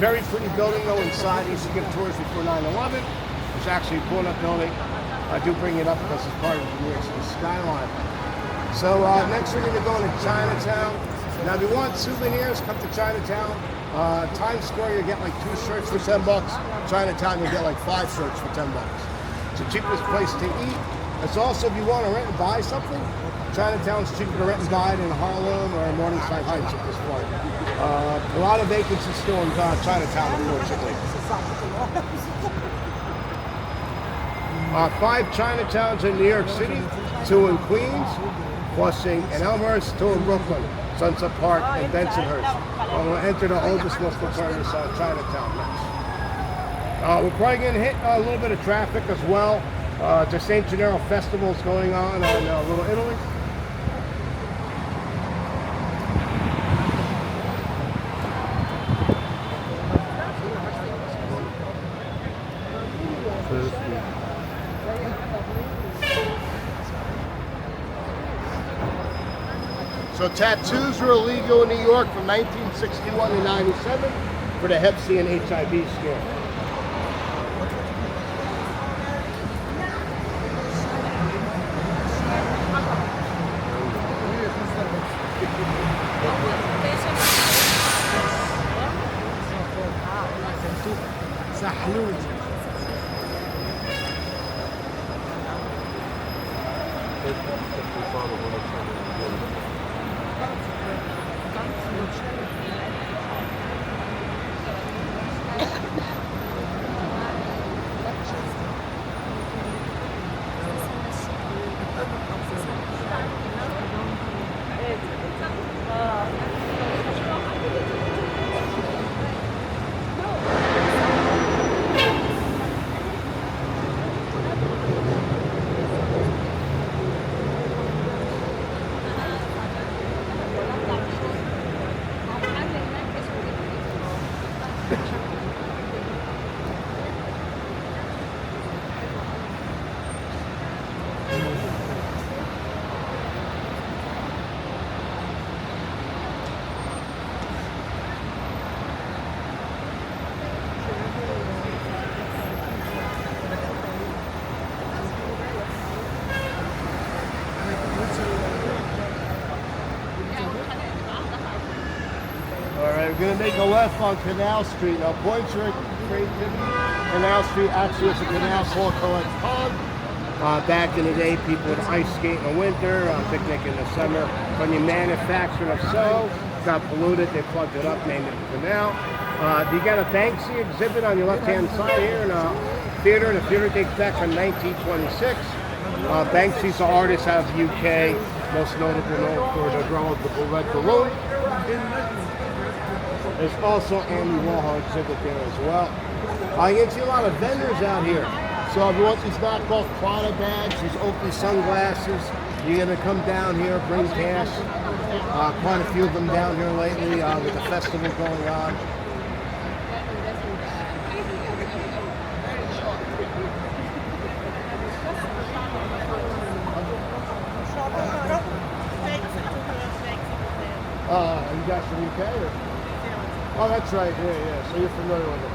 Very pretty building though inside. I used to give tours before 9/11. It's actually a grown-up building. I do bring it up because it's part of the New York City skyline. So next we're going to go into Chinatown. Now if you want souvenirs, come to Chinatown. Times Square you get like 2 shirts for $10. Chinatown you get like 5 shirts for $10. It's the cheapest place to eat. It's also if you want to rent and buy something. Chinatown's cheaper to rent and buy it in Harlem or Morningside Heights at this point. A lot of vacancies still in Chinatown, unfortunately. 5 Chinatowns in New York City, 2 in Queens, Flushing and Elmhurst, 2 in Brooklyn, Sunset Park and Bensonhurst. We'll enter the oldest, most notorious Chinatown next. We're probably going to hit a little bit of traffic as well. The St. Gennaro Festival is going on in Little Italy. So tattoos were illegal in New York from 1961 to 97 for the Hep C and HIV scare. We're going to make a left on Canal Street. Now, points are creativity. Canal Street actually is a canal full of collect pond. Back in the day, people would ice skate in the winter, picnic in the summer. When you manufactured of so, got polluted, they plugged it up, named it the canal. You got a Banksy exhibit on your left-hand side here in a theater. The theater dates back from 1926. Banksy's an artist out of the UK, most notable known for the drawing of the Red Balloon. There's also Andy Warhol exhibit there as well. You can see a lot of vendors out here. So if you want these knockoff Prada bags, these Oakley sunglasses, you're gonna come down here, bring cash. Quite a few of them down here lately with the festival going on. You guys from UK? Or? Oh, that's right. Yeah. So you're familiar with it?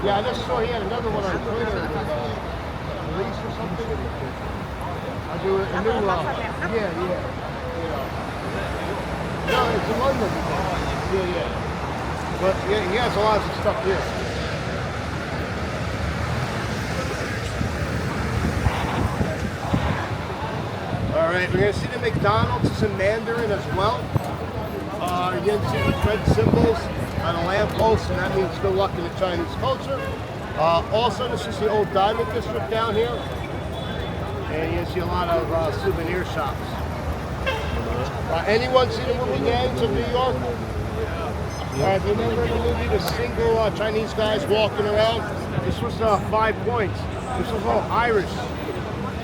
Yeah, I just saw he had another one on Twitter with police or something. I do a new yeah. No, it's in London. Yeah. But yeah, he has a lot of stuff here. All right, we're gonna see the McDonald's. It's in Mandarin as well. You're gonna see the red symbols on a lamppost, and that means good luck in the Chinese culture. Also, this is the old diamond district down here, and you see a lot of souvenir shops. Anyone see the movie Gangs of New York? If you remember the movie, the single Chinese guys walking around? This was 5 points. This was all Irish.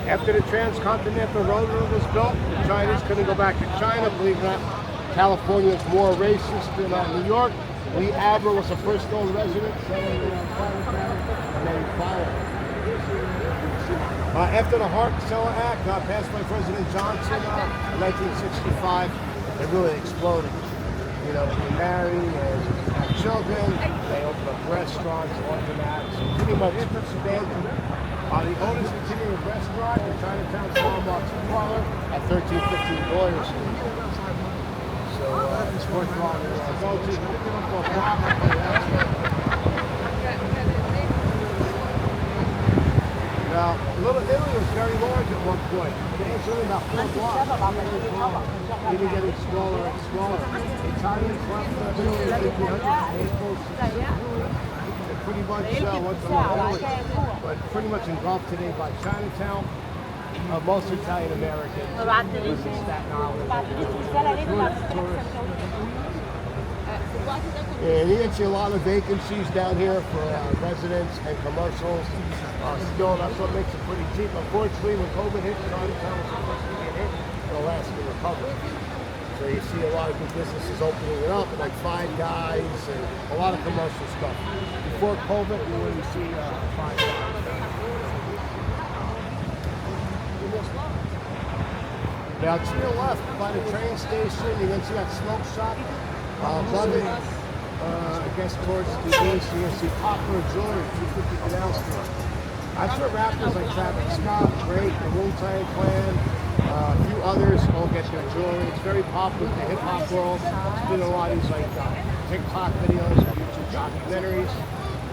After the transcontinental railroad was built, the Chinese couldn't go back to China. Believe it or not, California is more racist than New York. Lee Abra was the first known resident, selling Chinatown, and then fired. After the Hart-Celler Act passed by President Johnson in 1965, it really exploded. You know, they married and had children. They opened up restaurants, laundromats, pretty much expanded. The oldest continuing restaurant in Chinatown, Starbucks Parlor, at 1315 Lawyers Street. So it's worthwhile to go to. Now, Little Italy was very large at one point. It's only about 4 blocks. Even getting smaller and smaller. Italians left Italy in 1800s. Pretty much what's on Italy, but pretty much engulfed today by Chinatown. Most Italian Americans live in Staten Island. And you can see a lot of vacancies down here for residents and commercials. Still, that's what makes it pretty cheap. Unfortunately, when COVID hit, Chinatown was the first to get hit in Alaska Republic. So you see a lot of good businesses opening it up, like Five Guys and a lot of commercial stuff. Before COVID, you wouldn't see Five Guys. Now to your left, by the train station, you can see that smoke shop. Above it, I guess towards the east, you can see Popular Jewelry, 250 Canal Street. That's where rappers like Travis Scott, Drake, the Wu-Tang Clan, a few others all get their jewelry. It's very popular in the hip-hop world. There's been a lot of these like TikTok videos, YouTube documentaries.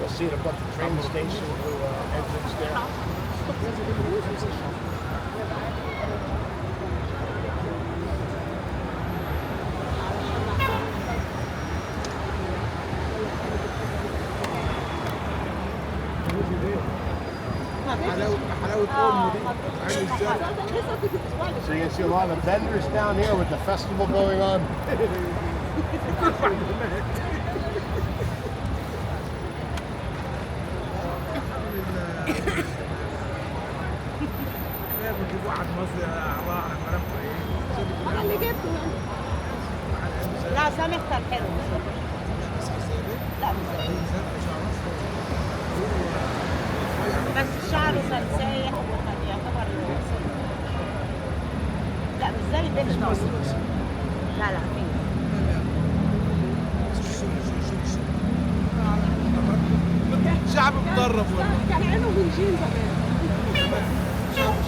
You'll see it above the train station through entrance there. So you can see a lot of vendors down here with the festival going on. لا سامح كان حلو. لا بس شعره كان سايح وكان يعتبر لا مش زي البنت. لا فين شعب مدرب ولا كان عينه من جين زمان.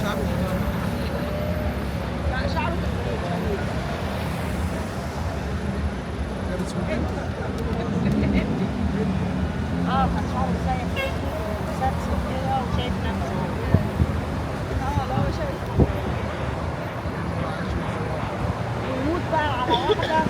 شعب مدرب. لا شعره كان شعره سايح سبسب كده وشايف نفسه. لا هو شايف ويموت بقى على واحدة.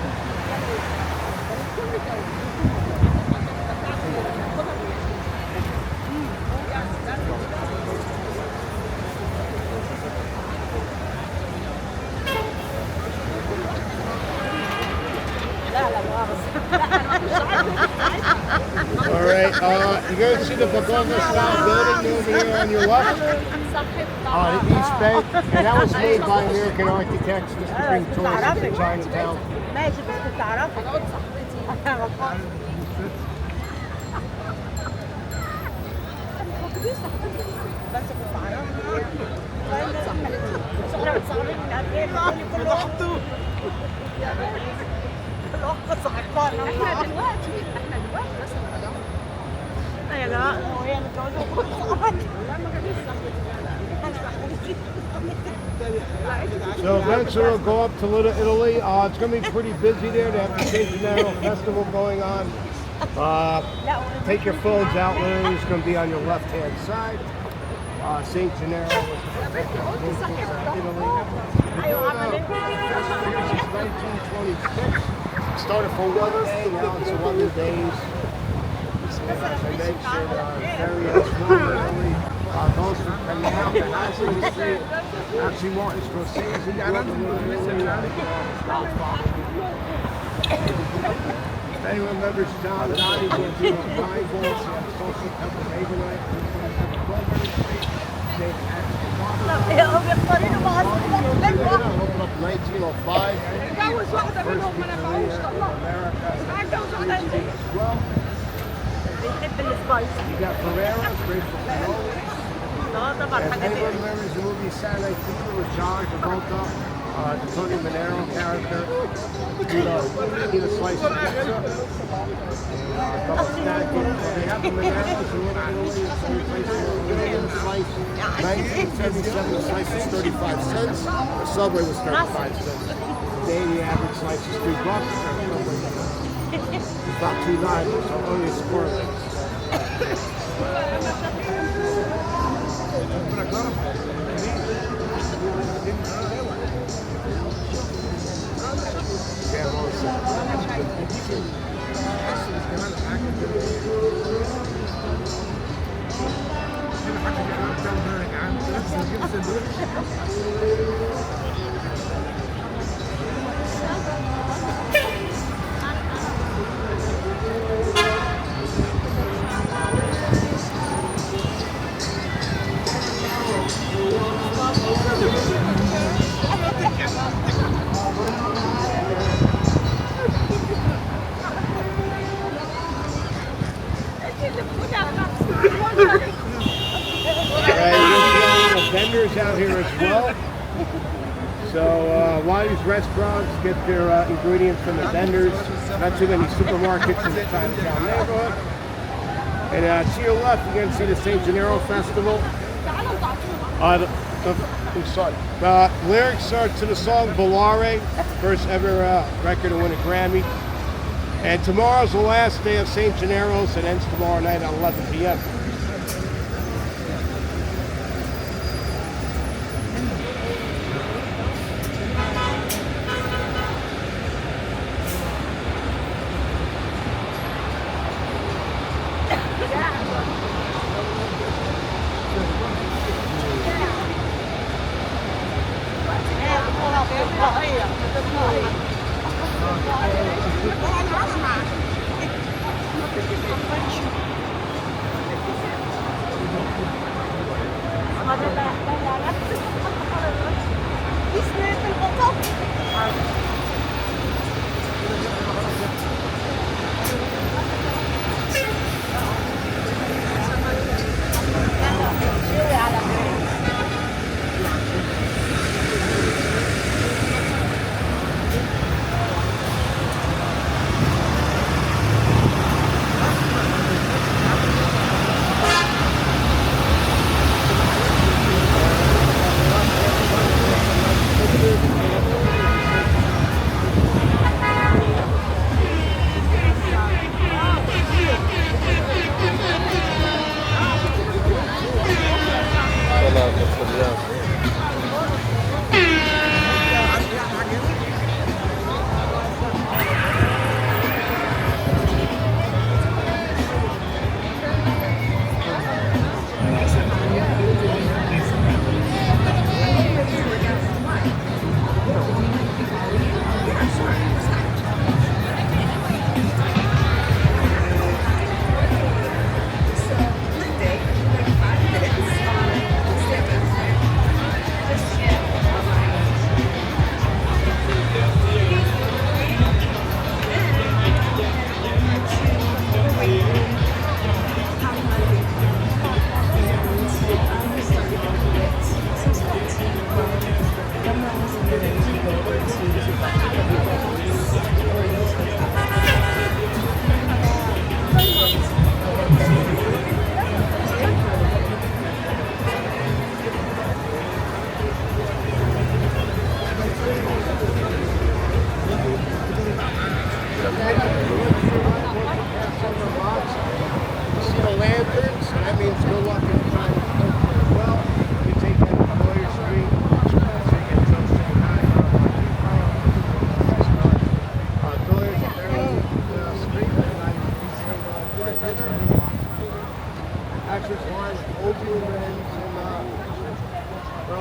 right, you're going to see the Bagova-style building over here on your left. The East Bay. And that was made by American architects just to bring tourists to Chinatown. ماشي بس بتعرفي بس بتعرفي احنا بتصورين من قد ايه بتقولي كل واحد احنا دلوقتي بس يا جماعه هو هي متجوزه So eventually we'll go up to Little Italy. It's going to be pretty busy there. They have the St. Gennaro Festival going on. Take your phones out. Literally, it's going to be on your left-hand side. St. Gennaro was Italy. Since 1926. Started for 1 day, now it's 11 days. As I mentioned, various Italy. Those from Canal to Housing Street. Actually, Martin Scorsese. If anyone remembers John Donnie, went to a Bible, social Pennsylvania night. Opened up 1905. First pizzeria in America. As well. You got Ferrero's, great for cannolis. And anyone remembers the movie Saturday Fever with John Travolta, the Tony Manero character? Eat a slice of pizza. Double stacking. They have the Maneros in Little Italy. It's only place in a slice. 1977, the slice was 35 cents. The Subway was 35 cents. Today, the average slice is $3. It's about $2.90, so only a square links. Vendors out here as well. So a lot of these restaurants get their ingredients from the vendors. Not too many supermarkets in the Chinatown neighborhood. And to your left, you're going to see the St. Gennaro Festival. The lyrics are to the song Volare, first ever record to win a Grammy. And tomorrow's the last day of St. Gennaro's. It ends tomorrow night at 11 p.m.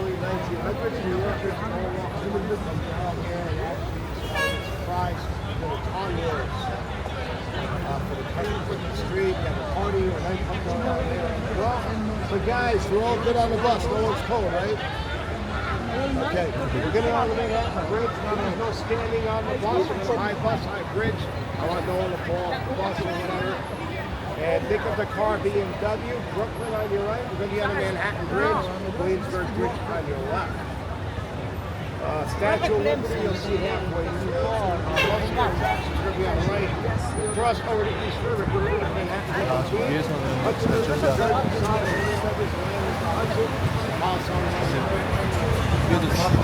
early 1900s, New Yorkers all walked from down here and actually surprised the convoys for the country in the street. You have a party or night club going on here. Well, but guys, we're all good on the bus. No one's cold, right? Okay, we're getting on the Manhattan Bridge. Now there's no standing on the bus. We're going to high bus, high bridge. I want no one to fall off the bus or whatever. And think of the car BMW, Brooklyn on your right. We're going to be on the Manhattan Bridge, Williamsburg Bridge on your left. Statue of Liberty, you'll see halfway through. Boston Attractions are going to be on the right. Cross over to East River, go to Manhattan Bridge. Hudson River, the Garden side, and then there's land into Hudson. House on the side.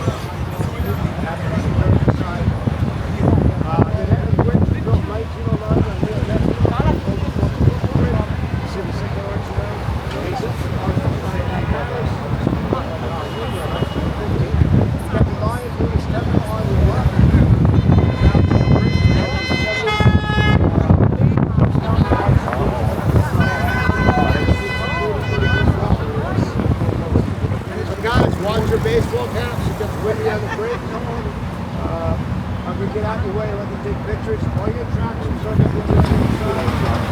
After the side. Manhattan Bridge was built 1909 on Rio National. See the second arch there? Basic arch brothers. You got the Lions doing a step on your left. So guys, watch your baseball caps. It gets windy on the bridge. I'm going to get out your way and let them take pictures. All your attractions are going to be on the other side.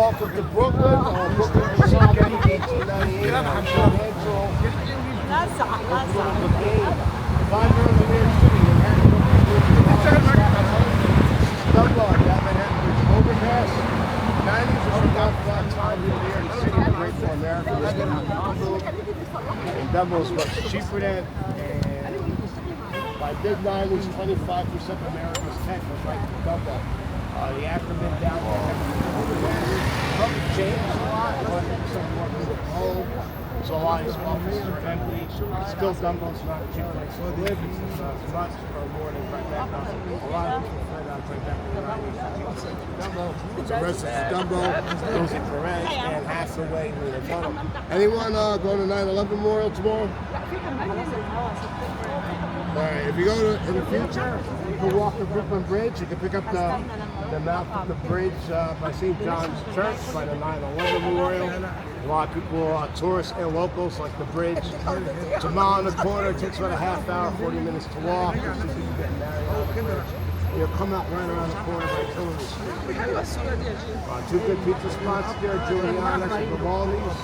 welcome to Brooklyn. Brooklyn was founded in 1898. Financial brigade. Founder of New York City. Dunbar, down Manhattan Bridge overpass. 90s was about that time in New York City. Great for America. And Dumbo's much cheaper than. By big 90s, 25% of America's tech was right to Dumbo. The acronym down there hasn't changed a lot, but some more people home. There's a lot of offices are empty. Still, Dumbo's not a cheap place to live. It's much or more than Tribeca. A lot of people prefer that Tribeca. Dumbo, it's a resident of Dumbo, goes in Perez, and Hathaway, with a tunnel. Anyone going to 9/11 Memorial tomorrow? Alright, if you go to in the future, you can walk the Brooklyn Bridge. You can pick up the mouth of the bridge by St. John's Church, by the 9/11 Memorial. A lot of people, tourists and locals, like the bridge. It's a mile and a quarter. It takes about a half hour, 40 minutes to walk. You'll come out right around the corner by Tillman Street. Two good pizza spots there, Giuliana's and Vivaldi's.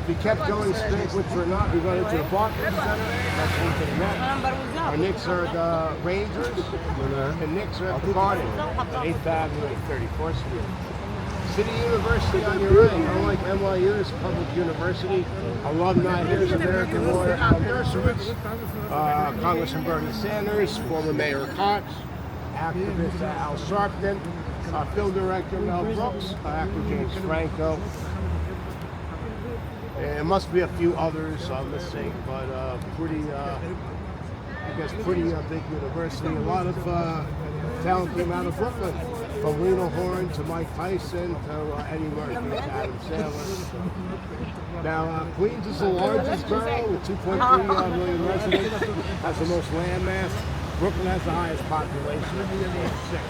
If you kept going straight, which we're not, we go into the Barclays Center. That's into the Nets. Our Knicks are the Rangers, and Knicks are at the Cardinals on 8th Avenue and 34th Street. City University on your right, unlike NYU, is a public university. Alumni here is American lawyer Al Dershowitz, Congressman Bernie Sanders, former Mayor Cox, activist Al Sharpton, film director Mel Brooks, actor James Franco. There must be a few others missing, but pretty big university. A lot of talent came out of Brooklyn, from Lena Horne to Mike Tyson to Eddie Murphy to Adam Sandler. Now, Queens is the largest borough with 2.3 million residents, has the most land mass. Brooklyn has the highest population of 6.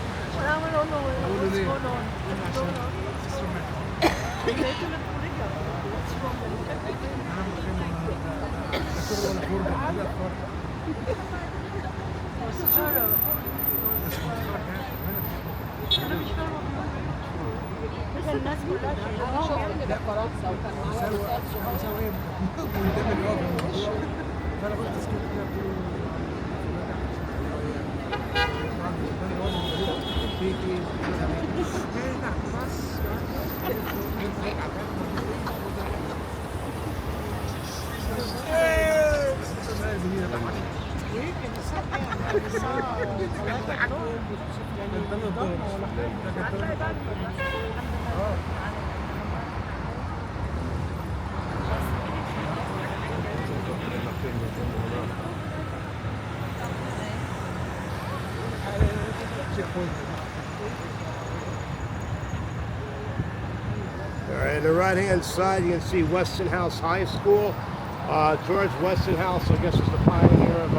On the right-hand side, you can see Westinghouse High School. George Westinghouse, I guess, was the pioneer of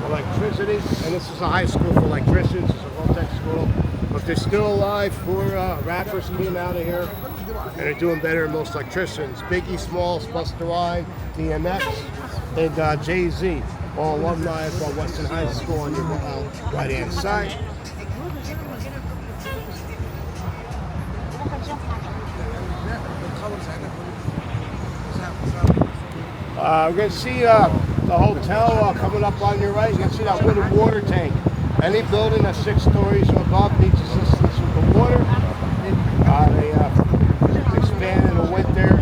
electricity, and this is a high school for electricians. It's a Voltech school, but they're still alive. 4 rappers came out of here, and they're doing better than most electricians. Biggie Smalls, Busta Rhymes, DMX, and Jay-Z, all alumni from Weston High School on your right-hand side. We're going to see the hotel coming up on your right. You can see that wooden water tank. Any building that's 6 stories or above needs assistance with the water. They expand in the winter,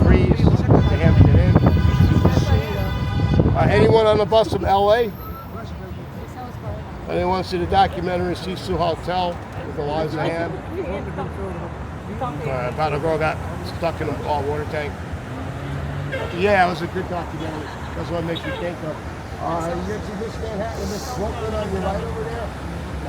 freeze, they empty it in. Anyone on the bus from LA? Anyone want to see the documentary Sisu Hotel with Eliza Hand? About a girl got stuck in a water tank. Yeah, it was a good documentary. That's what it makes you think of. You get to this Manhattan and this Brooklyn on your right over there.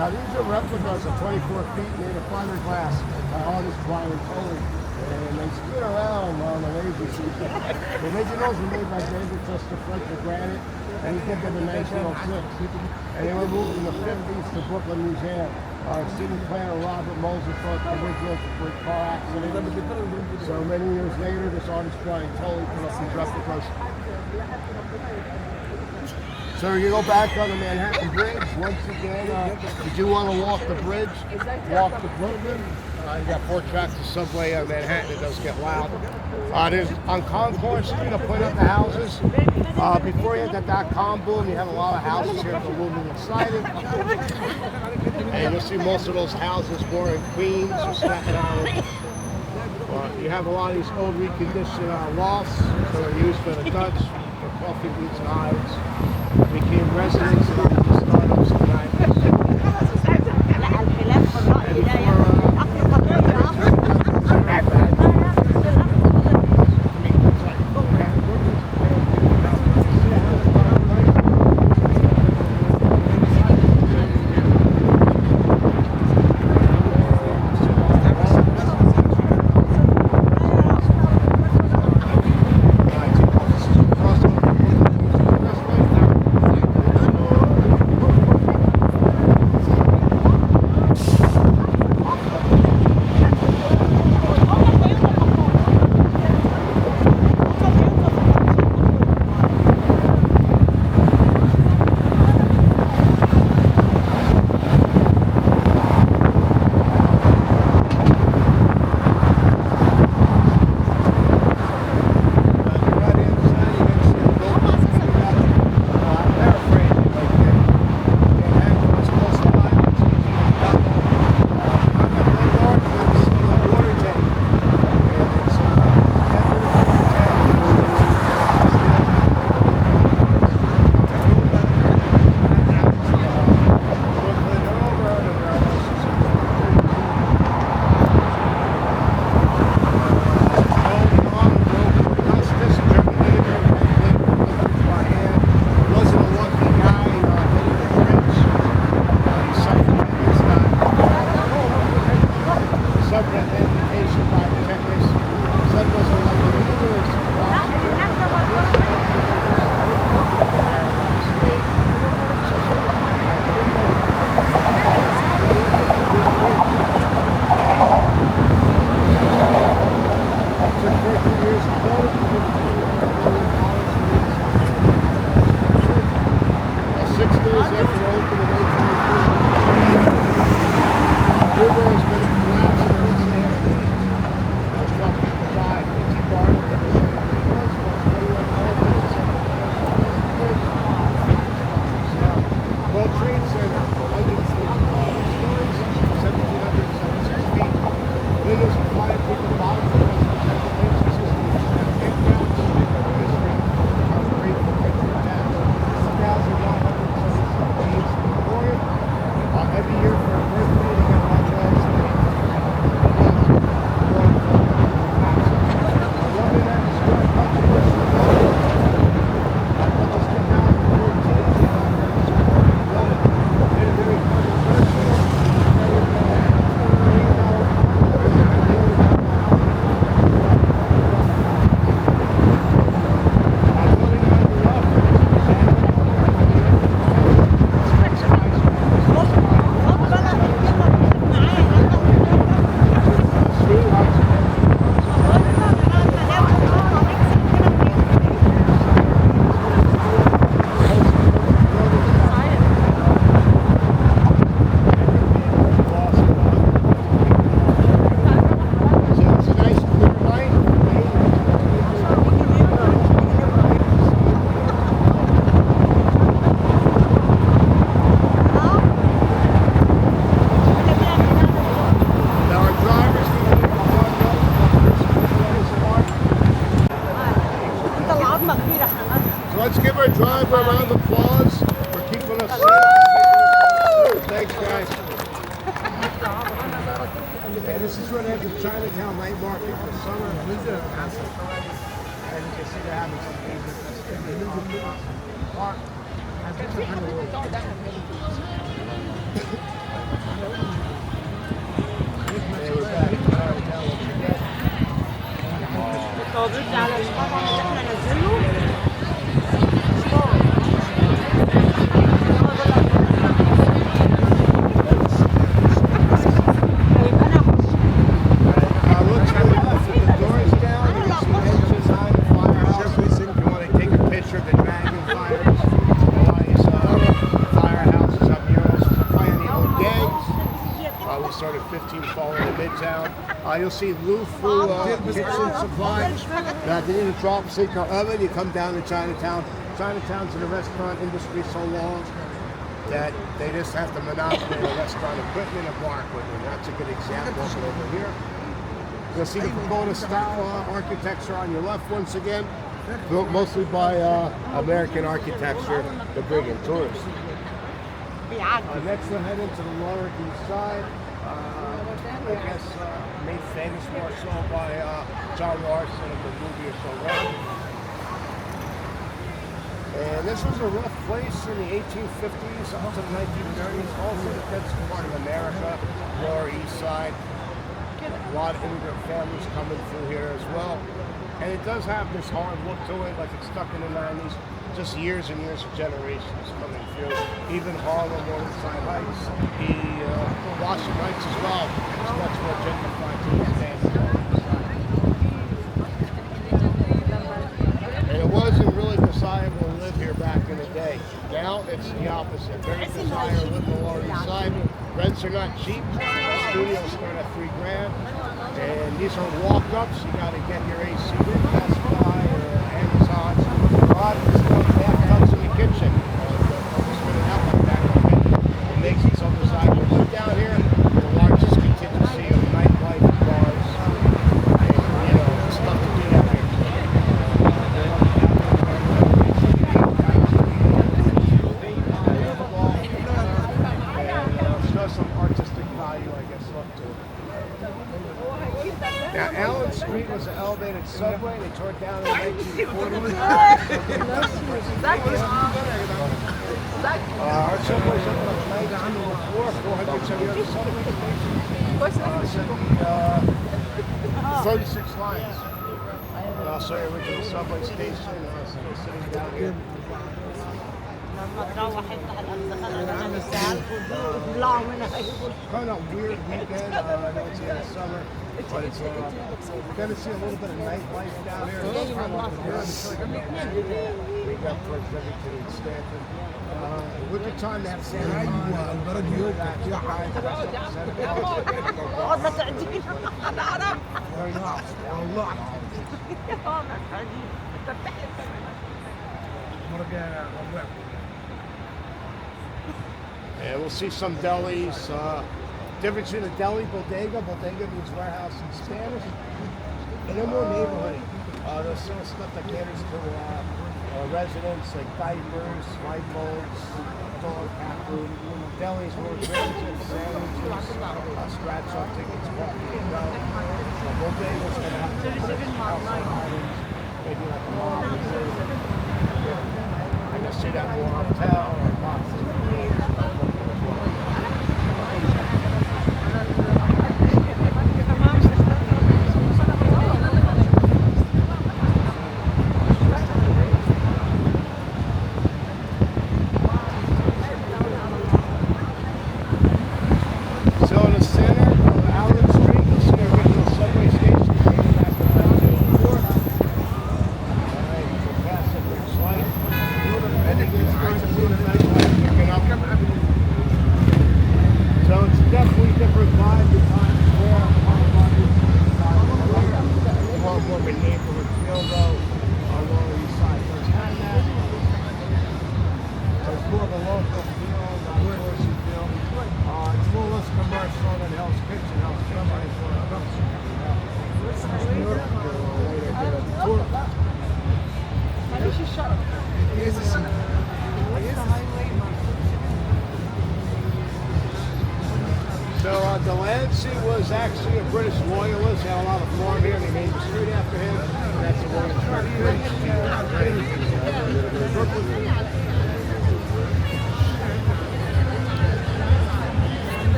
Now these are replicas of 24 feet made of fiberglass by artist Brian Coley. And they spin around on the lazy season. The originals were made by David Chester Fletcher Granite, and he did them in 1906. And they were moved in the 50s to Brooklyn Museum. City planner Robert Moser thought the originals were a car accident. So many years later, this artist Brian Coley put up these replicas. So you go back on the Manhattan Bridge. Once again, you do want to walk the bridge, walk to Brooklyn. You got 4 tracks of subway on Manhattan. It does get loud. There's on Concourse, you know, point out the houses. Before you had that .com boom, you had a lot of houses here that were moving inside it. And you'll see most of those houses more in Queens or Staten Island. You have a lot of these old reconditioned lofts that are used for the Dutch, for coffee beans and hides. Became residents and IT startups in the 90s. Let's give her a drive a round of applause for keeping us safe. Thanks, guys. And this is what the Chinatown night market for summer. And you can see they're having some park. Picture of the dragon fires. We started 15 following in Midtown. You'll see Lou Fu Kitchen Supply. Now, they need a drop sinker oven. You come down to Chinatown. Chinatown's in the restaurant industry so long that they just have to monopoly the restaurant equipment and bar equipment. That's a good example of it over here. You'll see the pagoda style architecture on your left once again, built mostly by American architecture to bring in tourists. Next we'll head into the Lower East Side. I guess made famous more so by John Larson of the movie or so on. And this was a rough place in the 1850s up to the 1930s, also the densest part of America, Lower East Side. A lot of immigrant families coming through here as well. And it does have this hard look to it, like it's stuck in the 90s. Just years and years of generations coming through. Even Harlem, Morningside Heights, the Washington Heights as well. It's much more gentrified to this day. And it wasn't really desirable to live here back in the day. Now it's the opposite. Very desirable to live on the Lower East Side. Rents are not cheap. Studios start at $3 grand. And these are walk-ups. You got to get your AC with Best Buy or Amazon. A lot of this bathtubs in the kitchen. It makes it so desirable to live down here. The largest contingency of nightlife, bars, and stuff to do down here. And still some artistic value, I guess, left to it. Now, Allen Street was an elevated subway. They tore it down in the 1940s. Our subways opened up in 1904, 470 other subway stations. 36 lines. And I'll show you the original subway station. Sitting down here. Kind of weird weekend. I know it's the end of summer, but it's going to see a little bit of nightlife down here. It's kind of we got towards Rivington and Stanton. Winter time, they have Santa And we'll see some delis. Difference between a deli, bodega. Bodega means warehouse in Spanish. And then more neighborhood. There's some stuff that caters to residents, like diapers, light bulbs, dog, cat food. Delis more expensive, sandwiches, scratch-off tickets, coffee and go. Bodega's going to have to household items, maybe like a mall. I can see that more hotel or boxes. Delancey was actually a British loyalist. He had a lot of farm here, and they named the street after him. And that's the one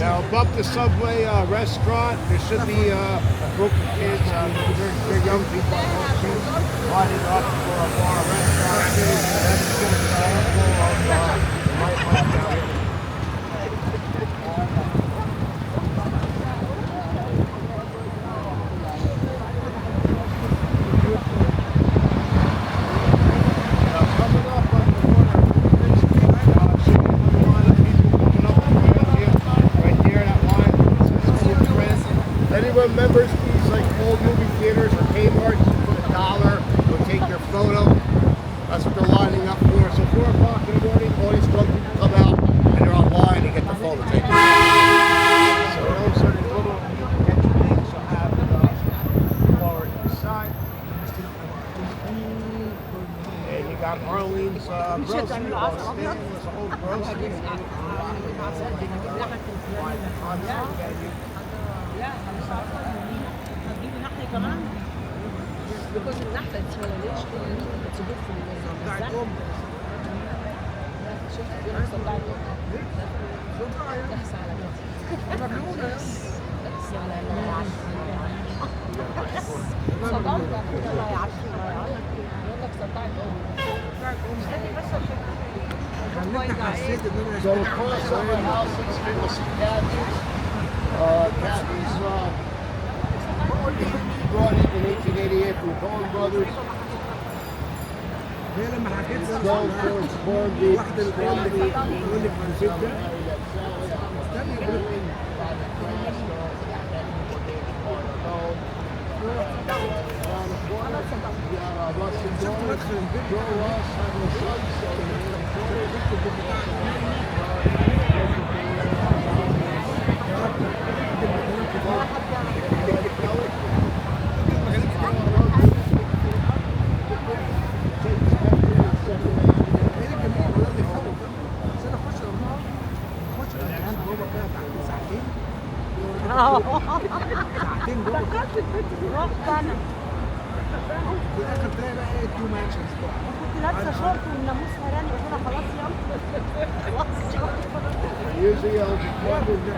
Now, above the Subway restaurant, there should be a group of kids, they're young people, lining up for a bar restaurant. That's just an example of the nightlife down here. some members fees, like old movie theaters or Kmart, you put $1, they'll take your photo. That's what they're lining up for. So 4 o'clock in the morning, all these drunk people come out and they're online to get the photo taken. So those are the little entry things you'll have forward to the side. And you got Marlene's grocery. There's a whole grocery. هتجيبي نحل كمان؟ بكل النحلة انت ولا ليش تجيب في الزحمة؟ شفت بيقول لك صداع تحس على كده مجنونة بس على صداع الله يعافيك يقول لك صداع So across our houses, people see cabbies. Cabbies brought in 1888 from Coen Brothers. هي لما حكيت Going towards corned beef, واحدة اللي بتقول لك عن زبدة شفت مدخل البيت ساعتين جوه رحت انا في الاخر تلاقي بقى ايه 2 مانشنز كنت لابسه شورت والناموس هراني قلت لها خلاص يلا usually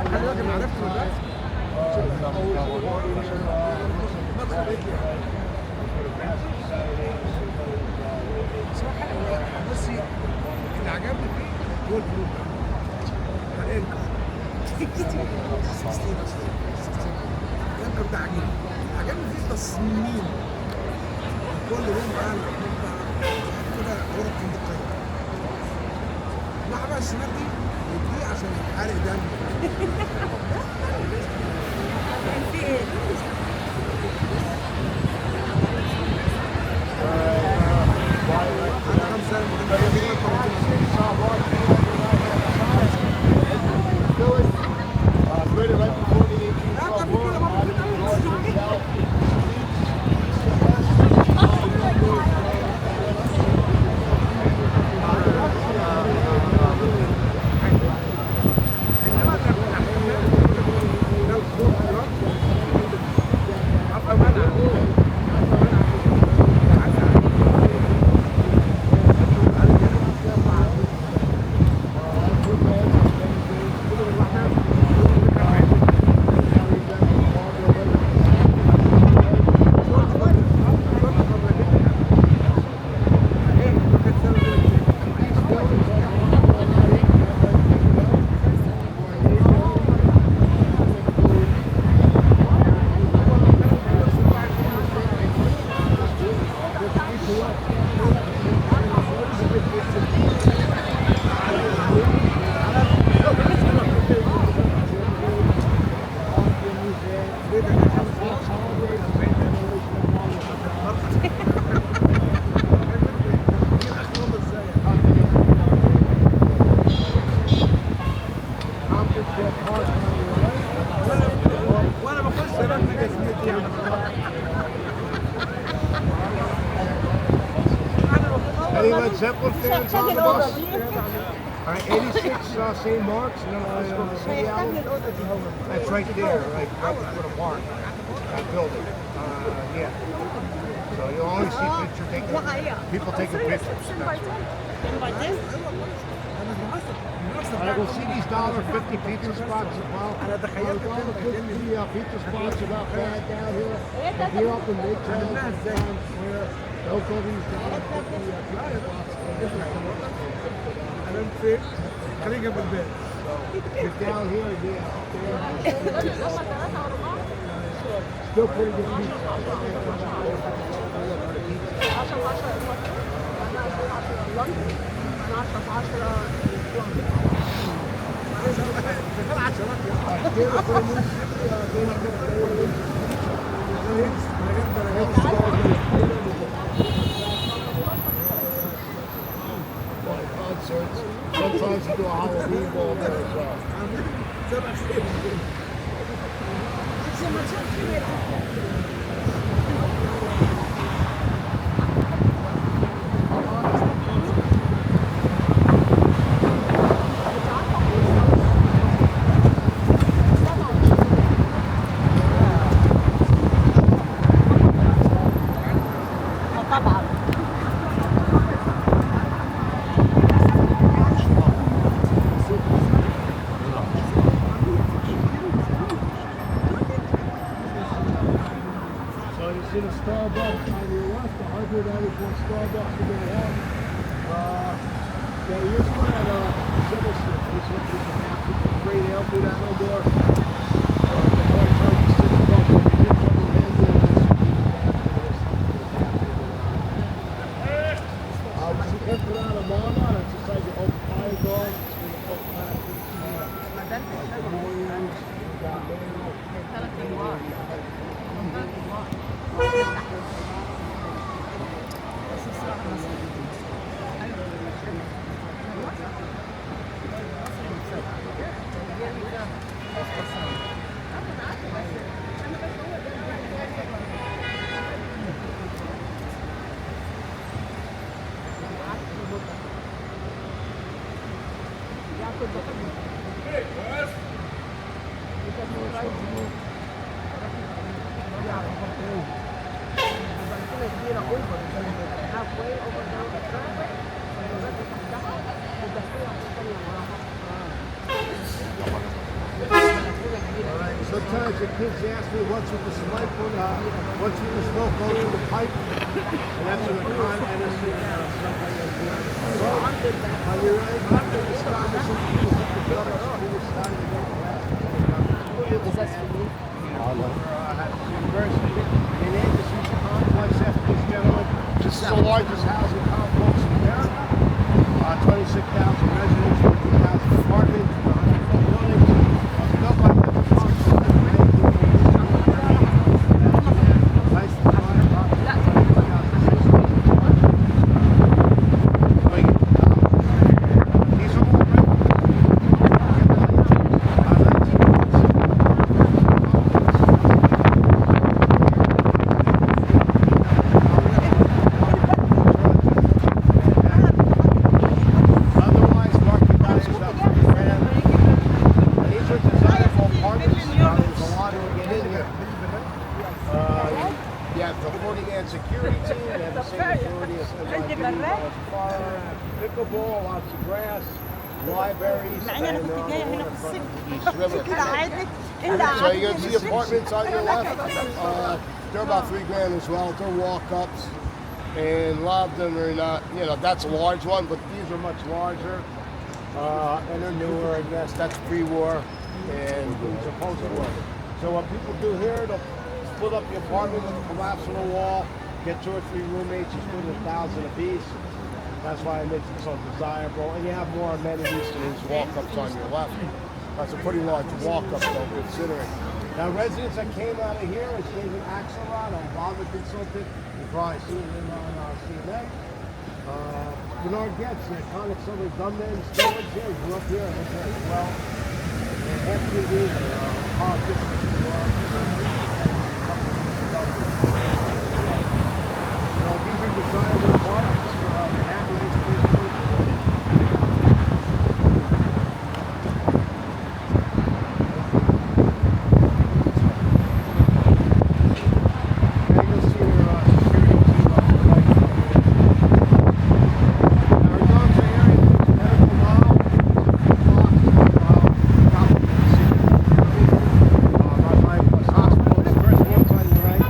خلي بالك انا عرفت دلوقتي بصي اللي عجبني فيه هو البلوك الانكم 16 الانكم ده عجيب عجبني فيه تصميم كل يوم معانا كده غرف فندقيه بقى الشمال دي دي عشان حرق دم في ايه؟ انا 5 created right before the 1812 war. وانا بخش رن جزمتي يعني Any Led Zeppelin fans on the bus? All right, 86 St. Mark's, and then let's go to the city album. That's right there, right before the park, that building. Yeah. So you'll always see people taking pictures. We'll see these $1.50 pizza spots as well. انا تخيلت All the good pizza spots are not bad down here. If you're up in Midtown, Times Square, don't go to these $1.50 pizza spots. انا فين خلينا جنب البيت You're down here, yeah. Still pretty good pizza. شغال عشرات يا Concerts. Sometimes you do a Halloween ball there as well. So you see the Starbucks on your left, 194 Starbucks in your left. Yeah, here's one at Civil Street. This one is a half of free ale through that little door. The boy charges $6, but you did come in handy on this. We can put out a mama, that's just like the old fire dog. It's been a old fire. Sometimes the kids ask me what's with the smoke, what's with the smoke going through the pipe, and that's when the con medicine and stuff like that. So, are you ready? This time is some people have to go to starting to get University. In Angus, complex after this gentleman. This is the largest housing complex in America. 26,000 residents, 14,000 apartments, 100 buildings. Built by security team, they have the same authority as pickleball, lots of grass, libraries, so you're going to see apartments on your left. They're about $3,000 as well. They're walk-ups, and a lot of them are not, that's a large one, but these are much larger, and they're newer, I guess. That's pre-war, and these are post-war. So what people do here, they'll split up the apartment, collapse on the wall, get 2 or 3 roommates, you split $1,000 a piece. That's why it makes it so desirable. And you have more amenities to these walk-ups on your left. That's a pretty large walk-up though, considering. Now residents that came out of here is David Axelrod, a Obama consultant. You've probably seen him on CNN. Bernard Getz, the iconic silver gunman, stewards here, grew up here, lived here as well. And FTV, politicians as well. These are desirable apartments for the average person. And you'll see your security team up the right. Our dogs are here in medical mile, hospital. The first one's on your right.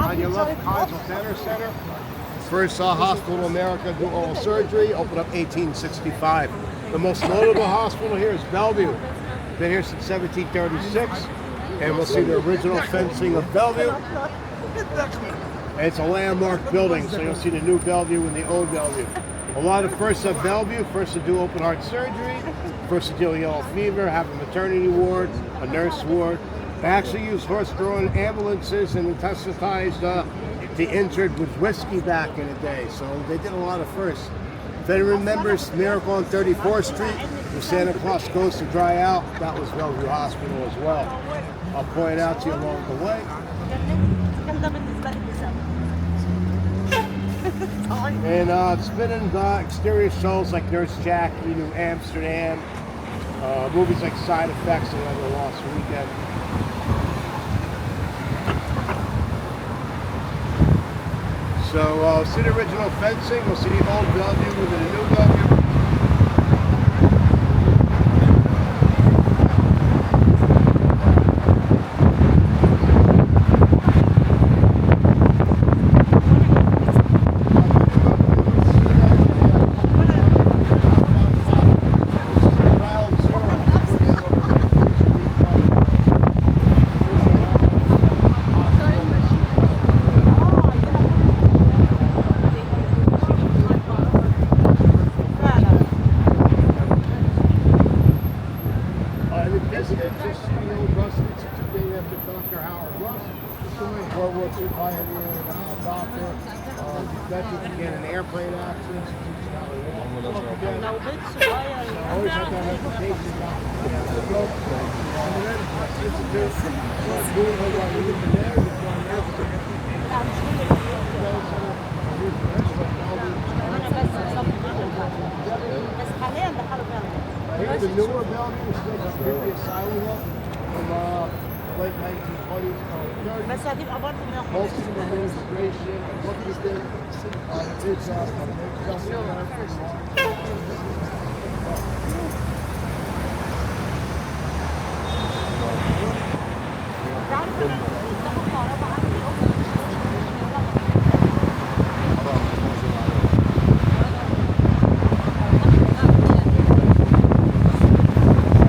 On your left, Kaiser Center. First hospital in America to do oral surgery, opened up 1865. The most notable hospital here is Bellevue. Been here since 1736, and we'll see the original fencing of Bellevue. And it's a landmark building, so you'll see the new Bellevue and the old Bellevue. A lot of firsts at Bellevue, first to do open heart surgery, first to deal with yellow fever, have a maternity ward, a nurse ward, They actually used horse-drawn ambulances and intensitized the injured with whiskey back in the day. So they did a lot of firsts. If anyone remembers Miracle on 34th Street, where Santa Claus goes to dry out, that was Bellevue Hospital as well. I'll point out to you along the way. And spinning exterior shows like Nurse Jackie, New Amsterdam, movies like Side Effects and Other Lost Weekend. So see the original fencing, we'll see the old Bellevue with the new Bellevue. World War II pioneer, doctor, veteran again in airplane accidents. Always had that reputation. The newer Bellevue is still completely asylum from late 1920s, early 30s. بس هتبقى برضه Most of them are immigration and what we did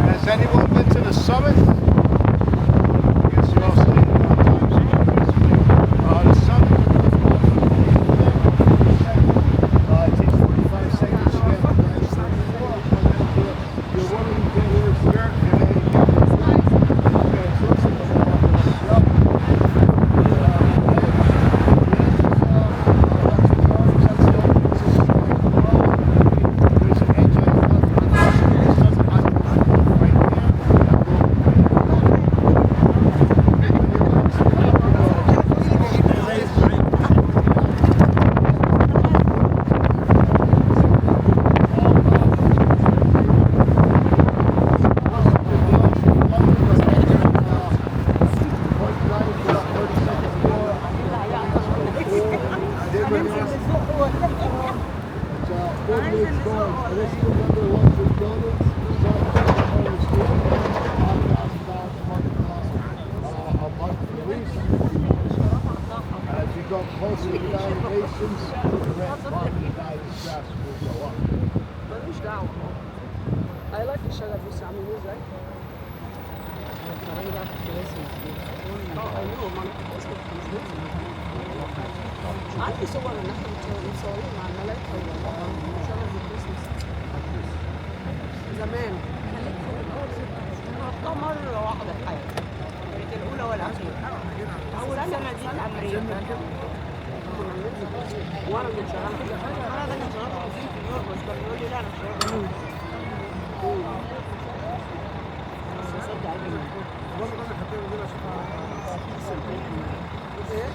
Has anyone been to the summit? ملوش دعوة. I like الشغل بص عاملين ازاي؟ الراجل ده ايوه ما انا كنت اسمه عندي صور ان احنا متصورين مع الملايكة وشغل الكريسماس زمان. رحتها مرة واحدة في حياتي، كانت الأولى والأخيرة. أول سنة دي في أمريكا. وانا كنت شغالة أنا ده كان شغال في نيويورك، بس كان بيقول لي لا أنا مش شغال. بس أصدق عليه. والله انا حكيت له اشوفها ايه؟